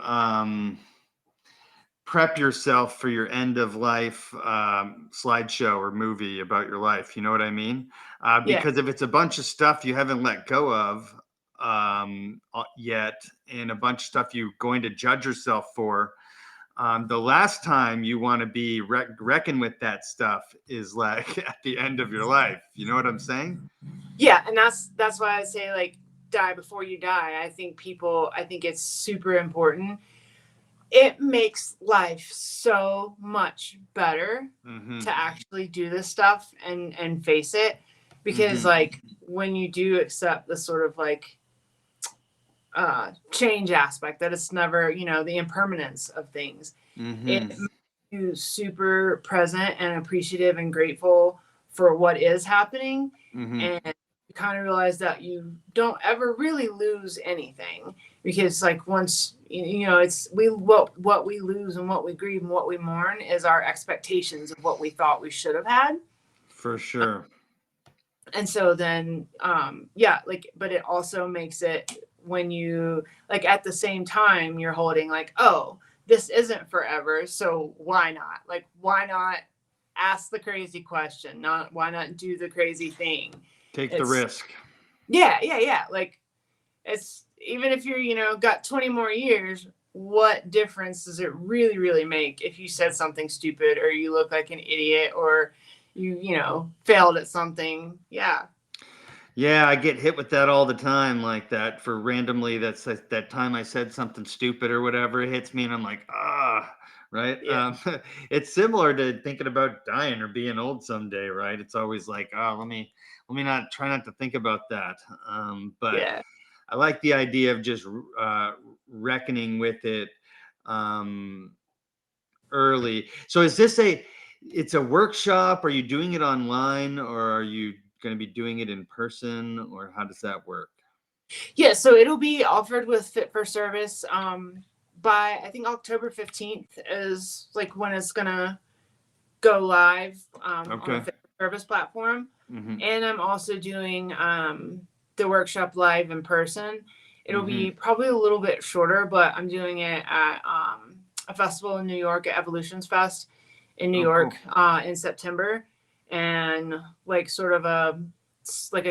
S2: prep yourself for your end of life slideshow or movie about your life. You know what I mean? Because if it's a bunch of stuff you haven't let go of yet, and a bunch of stuff you're going to judge yourself for, the last time you want to be reckon with that stuff is, like, at the end of your life. You know what I'm saying?
S1: Yeah, and that's why I say, like, die before you die. I think it's super important. It makes life so much better to actually do this stuff and face it, because like, when you do accept the sort of, like, change aspect, that it's never, the impermanence of things, it makes you super present and appreciative and grateful for what is happening. And you kind of realize that you don't ever really lose anything, because, like, once it's what we lose and what we grieve and what we mourn is our expectations of what we thought we should have had.
S2: For sure.
S1: And so then like, but it also makes it, when you, like, at the same time you're holding, like, oh, this isn't forever, so why not ask the crazy question, why not do the crazy thing,
S2: take the risk.
S1: Yeah. Like, it's, even if you're got 20 more years, what difference does it really, really make if you said something stupid, or you look like an idiot, or you failed at something? Yeah,
S2: I get hit with that all the time, like that, for randomly, that time I said something stupid or whatever, it hits me and I'm like, right?
S1: Yeah.
S2: It's similar to thinking about dying or being old someday, right? It's always like, let me try not to think about that. But
S1: yeah.
S2: I like the idea of just reckoning with it early. So is this it's a workshop? Are you doing it online, or are you going to be doing it in person, or how does that work?
S1: Yeah, so it'll be offered with Fit for Service by, I think, October 15th is, like, when it's gonna go live on the Fit for Service platform. And I'm also doing the workshop live in person. It'll be probably a little bit shorter, but I'm doing it at a festival in New York, at Evolutions Fest in New York, in September. And, like, sort of a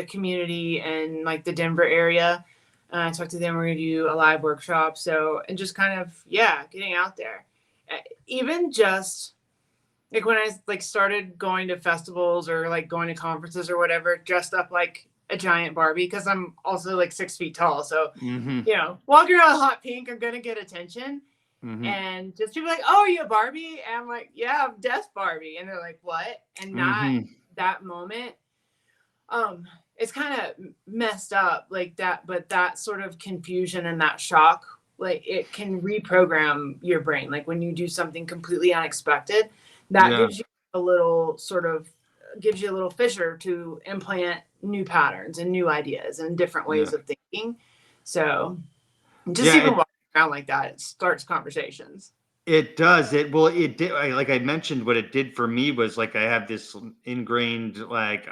S1: community in, like, the Denver area. I talked to them. We're going to do a live workshop. So, and just kind of, getting out there. Even just, like, when I, like, started going to festivals, or, like, going to conferences or whatever, dressed up like a giant Barbie, because I'm also, like, 6 feet tall. So, walking around hot pink, I'm going to get attention. And just people like, oh, are you a Barbie? And I'm like, yeah, I'm Death Barbie. And they're like, what? And that moment, it's kind of messed up, like that, but that sort of confusion and that shock, like, it can reprogram your brain. Like, when you do something completely unexpected, that gives you a little fissure to implant new patterns and new ideas and different ways of thinking. So just even walking around like that, it starts conversations.
S2: It does. It did. Like I mentioned, what it did for me was, like, I have this ingrained, like,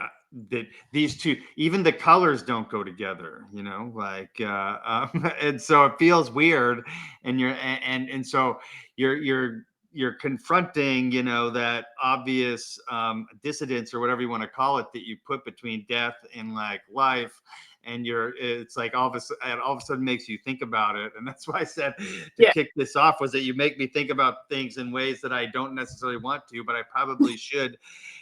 S2: that these two, even the colors don't go together, you know, like and so it feels weird, and so you're confronting, you know, that obvious dissidence or whatever you want to call it that you put between death and like life. And it's like all of a sudden makes you think about it. And that's why I said to kick this off was that you make me think about things in ways that I don't necessarily want to, but I probably should,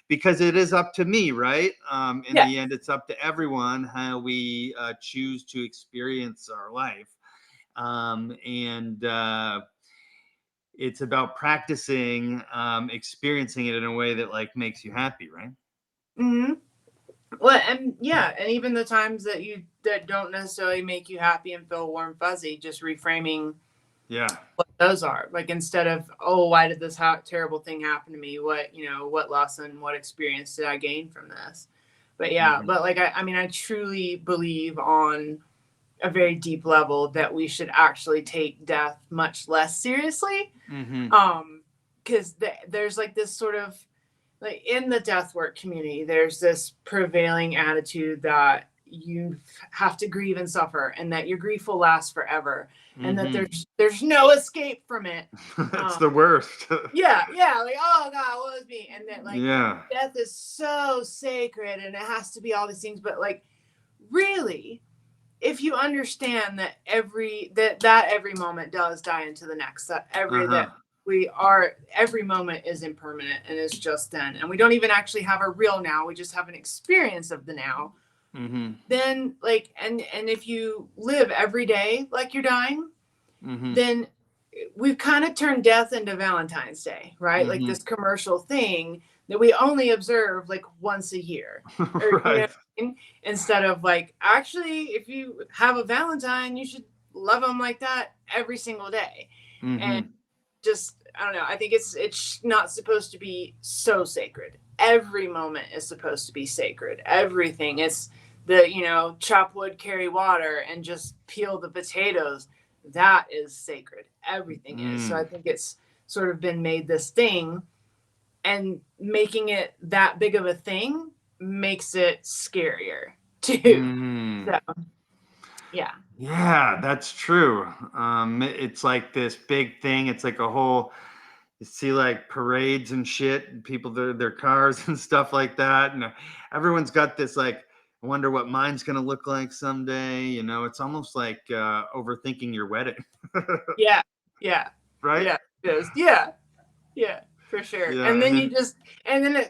S2: because it is up to me, right? In the end, it's up to everyone how we choose to experience our life. And it's about practicing experiencing it in a way that like makes you happy, right?
S1: Mm-hmm. Well, and even the times that don't necessarily make you happy and feel warm fuzzy, just reframing what those are. Like, instead of, oh, why did this terrible thing happen to me? What lesson, what experience did I gain from this? But but like, I mean, I truly believe on a very deep level that we should actually take death much less seriously. Because there's like this sort of, like, in the death work community, there's this prevailing attitude that you have to grieve and suffer, and that your grief will last forever, and that there's no escape from it.
S2: It's the worst.
S1: Like, oh God, what was me? And that, like, death is so sacred, and it has to be all these things. But like, really, if you understand that every moment does die into the next, that every moment is impermanent and is just then, and we don't even actually have a real now, we just have an experience of the now. Then, like, and if you live every day like you're dying, then we've kind of turned death into Valentine's Day, right? Like this commercial thing that we only observe like once a year. Or, you know, instead of like, actually, if you have a Valentine, you should love them like that every single day. And just, I don't know, I think it's not supposed to be so sacred. Every moment is supposed to be sacred. Everything. It's the, chop wood, carry water, and just peel the potatoes. That is sacred. Everything is. So I think it's sort of been made this thing, and making it that big of a thing makes it scarier too. So, yeah,
S2: that's true. It's like this big thing. It's like a whole, you see like parades and shit, and people, their cars and stuff like that, and everyone's got this like, I wonder what mine's gonna look like someday. You know, it's almost like overthinking your wedding.
S1: Yeah.
S2: Right.
S1: Yeah, it is. Yeah, for sure. And then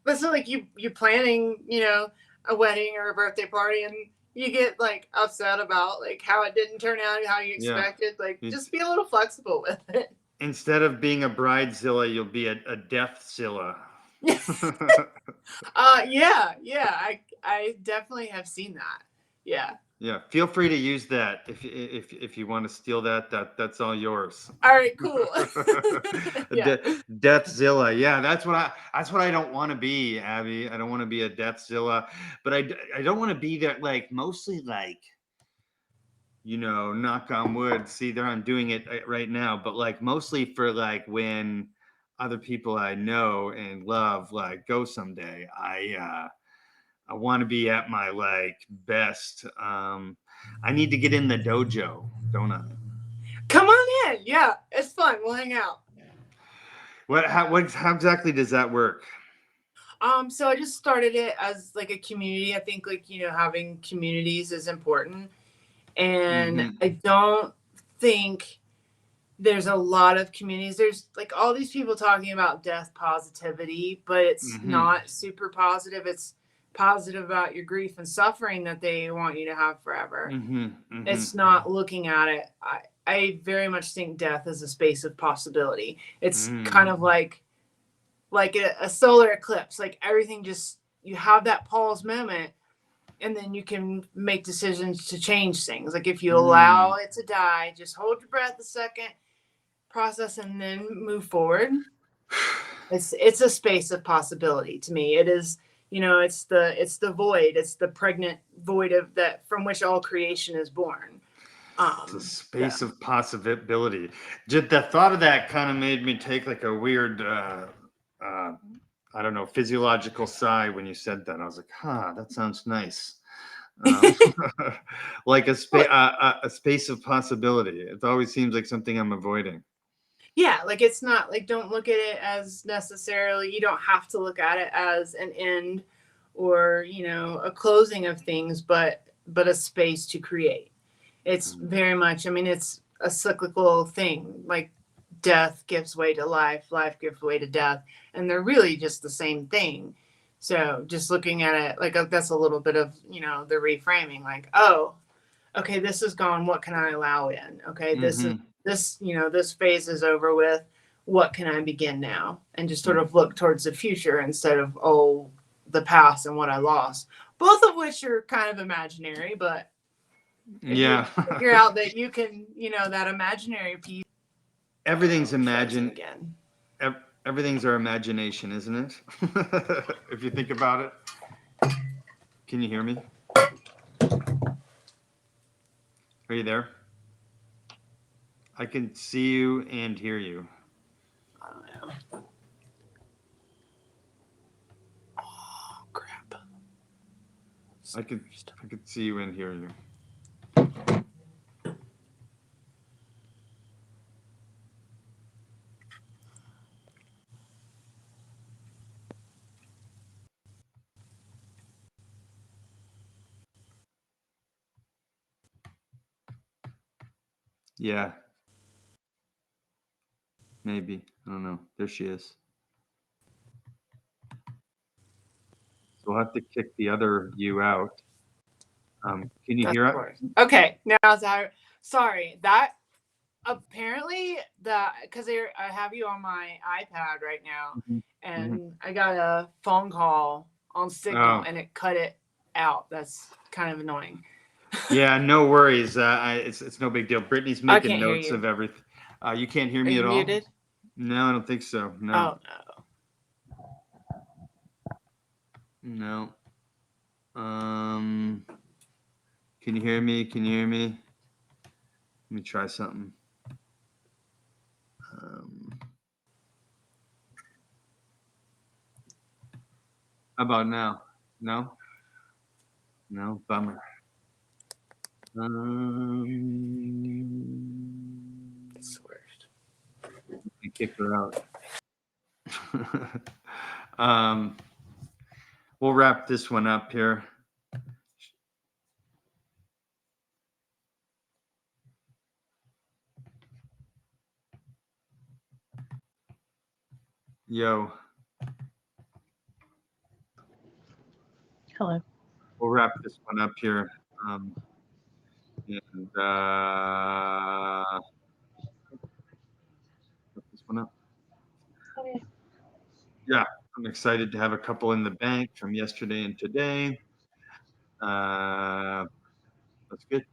S1: but so like you planning, a wedding or a birthday party, and you get like upset about like how it didn't turn out how you expected. Like, just be a little flexible with it.
S2: Instead of being a bridezilla, you'll be a deathzilla.
S1: I definitely have seen that.
S2: Yeah, feel free to use that if you want to steal that's all yours.
S1: All right, cool.
S2: Deathzilla. Yeah, that's what I don't want to be, Abby. I don't want to be a deathzilla, but I don't want to be that, like, mostly like, knock on wood. See, there I'm doing it right now, but like mostly for like when other people I know and love like go someday. I want to be at my like best. I need to get in the dojo, don't I?
S1: Come on in. Yeah, it's fun. We'll hang out.
S2: How exactly does that work?
S1: So I just started it as like a community. I think like, having communities is important. And I don't think there's a lot of communities. There's like all these people talking about death positivity, but it's not super positive. It's positive about your grief and suffering that they want you to have forever. It's not looking at it. I very much think death is a space of possibility. It's kind of like a solar eclipse. Like, everything just, you have that pause moment, and then you can make decisions to change things. Like, if you allow it to die, just hold your breath a second, process, and then move forward. It's a space of possibility to me. It is, it's the void. It's the pregnant void of that from which all creation is born.
S2: It's a space of possibility. Just the thought of that kind of made me take like a weird I don't know, physiological sigh when you said that. I was like, that sounds nice. Um, like a space of possibility. It always seems like something I'm avoiding.
S1: Yeah, like it's not like, don't look at it as necessarily, you don't have to look at it as an end or, you know, a closing of things, but a space to create. It's very much, I mean, it's a cyclical thing. Like death gives way to life, life gives way to death, and they're really just the same thing. So just looking at it like that's a little bit of, you know, the reframing, like, oh, okay, this is gone, what can I allow in? Okay, this, you know, this phase is over with, what can I begin now? And just sort of look towards the future instead of, oh, the past and what I lost, both of which are kind of imaginary. But if you figure out that you can, you know, that imaginary piece,
S2: everything's imagined again. Everything's our imagination, isn't it? If you think about it. Can you hear me? Are you there? I can see you and hear you.
S1: I don't know. Oh crap!
S2: I could see you and hear you. Yeah. Maybe. I don't know. There she is. So we'll have to kick the other you out. Can you hear us?
S1: Okay. Now, sorry. That apparently because I have you on my iPad right now, and I got a phone call on Signal, and it cut it out. That's kind of annoying.
S2: Yeah, no worries. It's no big deal. Brittany's making notes of everything. You can't hear me at all? Muted? No, I don't think so. No.
S1: Oh
S2: no. No. Can you hear me? Can you hear me? Let me try something. How about now? No? No? Bummer.
S1: That's the worst.
S2: I kicked her out. We'll wrap this one up here. Yo.
S3: Hello.
S2: We'll wrap this one up here. Wrap this one up.
S3: Okay.
S2: Yeah, I'm excited to have a couple in the bank from yesterday and today. That's good.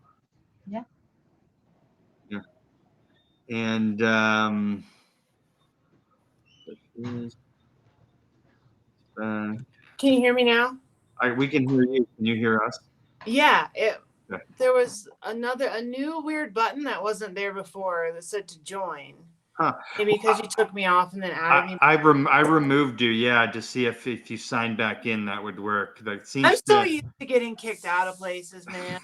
S3: Yeah.
S2: Yeah. And
S1: can you hear me now?
S2: We can hear you. Can you hear us?
S1: Yeah, there was a new weird button that wasn't there before that said to join.
S2: Huh.
S1: Maybe because you took me off and then added me.
S2: I removed you, to see if you signed back in, that would work. That seems
S1: I'm so used to getting kicked out of places, man.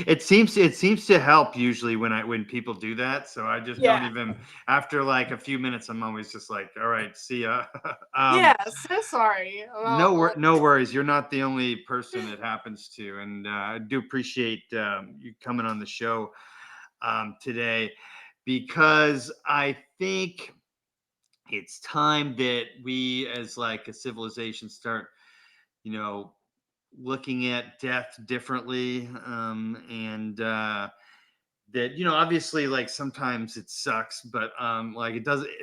S2: It seems to help usually when people do that. So I just don't even, after like a few minutes, I'm always just like, all right, see ya.
S1: Yeah, so sorry.
S2: Well, no worries. You're not the only person it happens to, and I do appreciate you coming on the show today, because I think it's time that we as like a civilization start, looking at death differently. And that, obviously, like, sometimes it sucks, but like it doesn't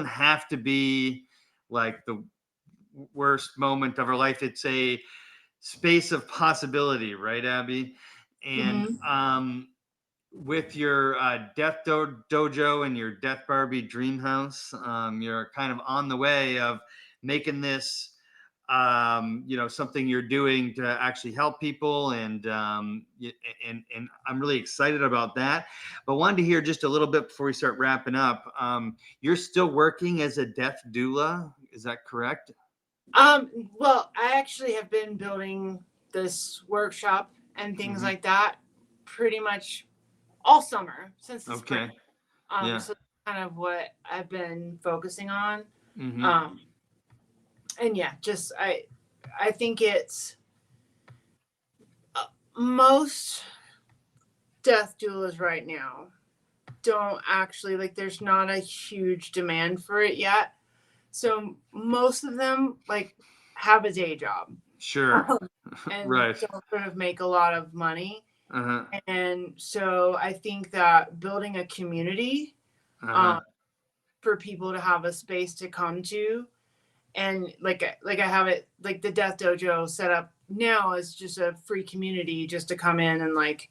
S2: have to be like the worst moment of our life. It's a space of possibility, right, Abby? And with your Death Dojo and your Death Barbie Dreamhouse, you're kind of on the way of making this, something you're doing to actually help people, and I'm really excited about that. But wanted to hear just a little bit before we start wrapping up. You're still working as a death doula. Is that correct?
S1: Well, I actually have been building this workshop and things like that pretty much all summer since the spring.
S2: Yeah.
S1: So that's kind of what I've been focusing on.
S2: Mm-hmm.
S1: And yeah, just I think it's most death doulas right now don't actually like. There's not a huge demand for it yet, so most of them like have a day job.
S2: Sure.
S1: And
S2: Right.
S1: don't sort of make a lot of money.
S2: Uh-huh.
S1: And so I think that building a community for people to have a space to come to, and like I have it like the Death Dojo set up now is just a free community just to come in and like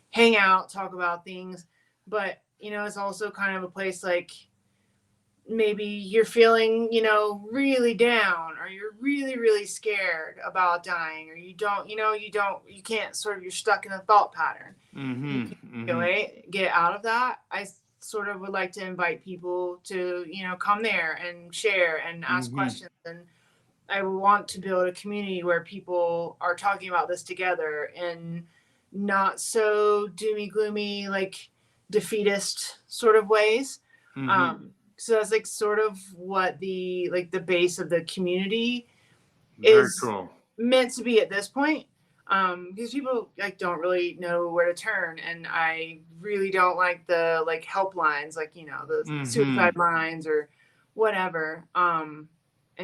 S1: hang out, talk about things. But you know, it's also kind of a place like maybe you're feeling, you know, really down, or you're really, really scared about dying, or you can't sort of, you're stuck in a thought pattern. You can get out of that. I sort of would like to invite people to, you know, come there and share and ask questions. And I want to build a community where people are talking about this together and not so doomy gloomy, like defeatist sort of ways. So that's like sort of what the base of the community is meant to be at this point. Because people like don't really know where to turn, and I really don't like the like helplines, like, you know, the suicide lines or whatever. And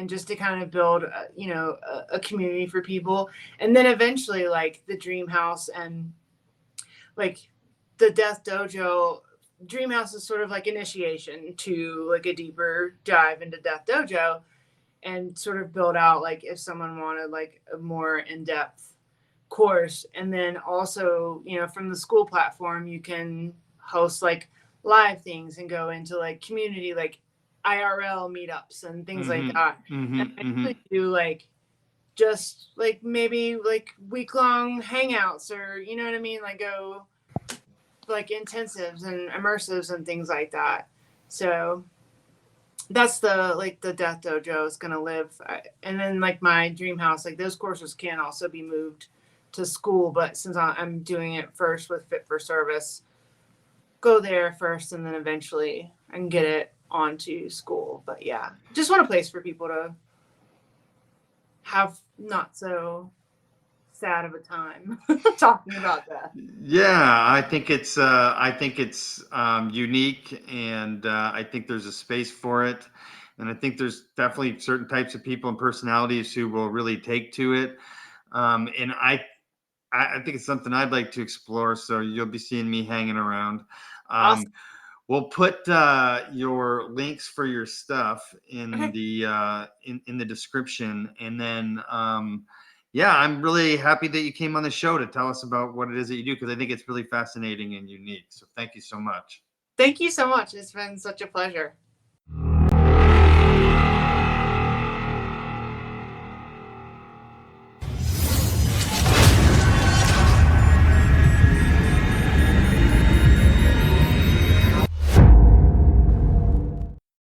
S1: just to kind of build, a community for people, and then eventually like the Dreamhouse and like the Death Dojo. Dreamhouse is sort of like initiation to like a deeper dive into Death Dojo, and sort of build out like if someone wanted like a more in-depth course. And then also, you know, from the school platform, you can host like live things and go into like community, like IRL meetups and things like that. And actually do like just like maybe like week-long hangouts, or you know what I mean, like go like intensives and immersives and things like that. So that's the Death Dojo is going to live. And then like my Dreamhouse, like those courses can also be moved to school, but since I'm doing it first with Fit for Service, go there first and then eventually I can get it onto school. But yeah, just want a place for people to have not so sad of a time talking about that.
S2: Yeah, I think it's unique, and I think there's a space for it, and I think there's definitely certain types of people and personalities who will really take to it, and I think it's something I'd like to explore. So you'll be seeing me hanging around.
S1: Awesome.
S2: We'll put your links for your stuff in the in the description, and then yeah, I'm really happy that you came on the show to tell us about what it is that you do, because I think it's really fascinating and unique. So thank you so much.
S1: Thank you so much. It's been such a pleasure.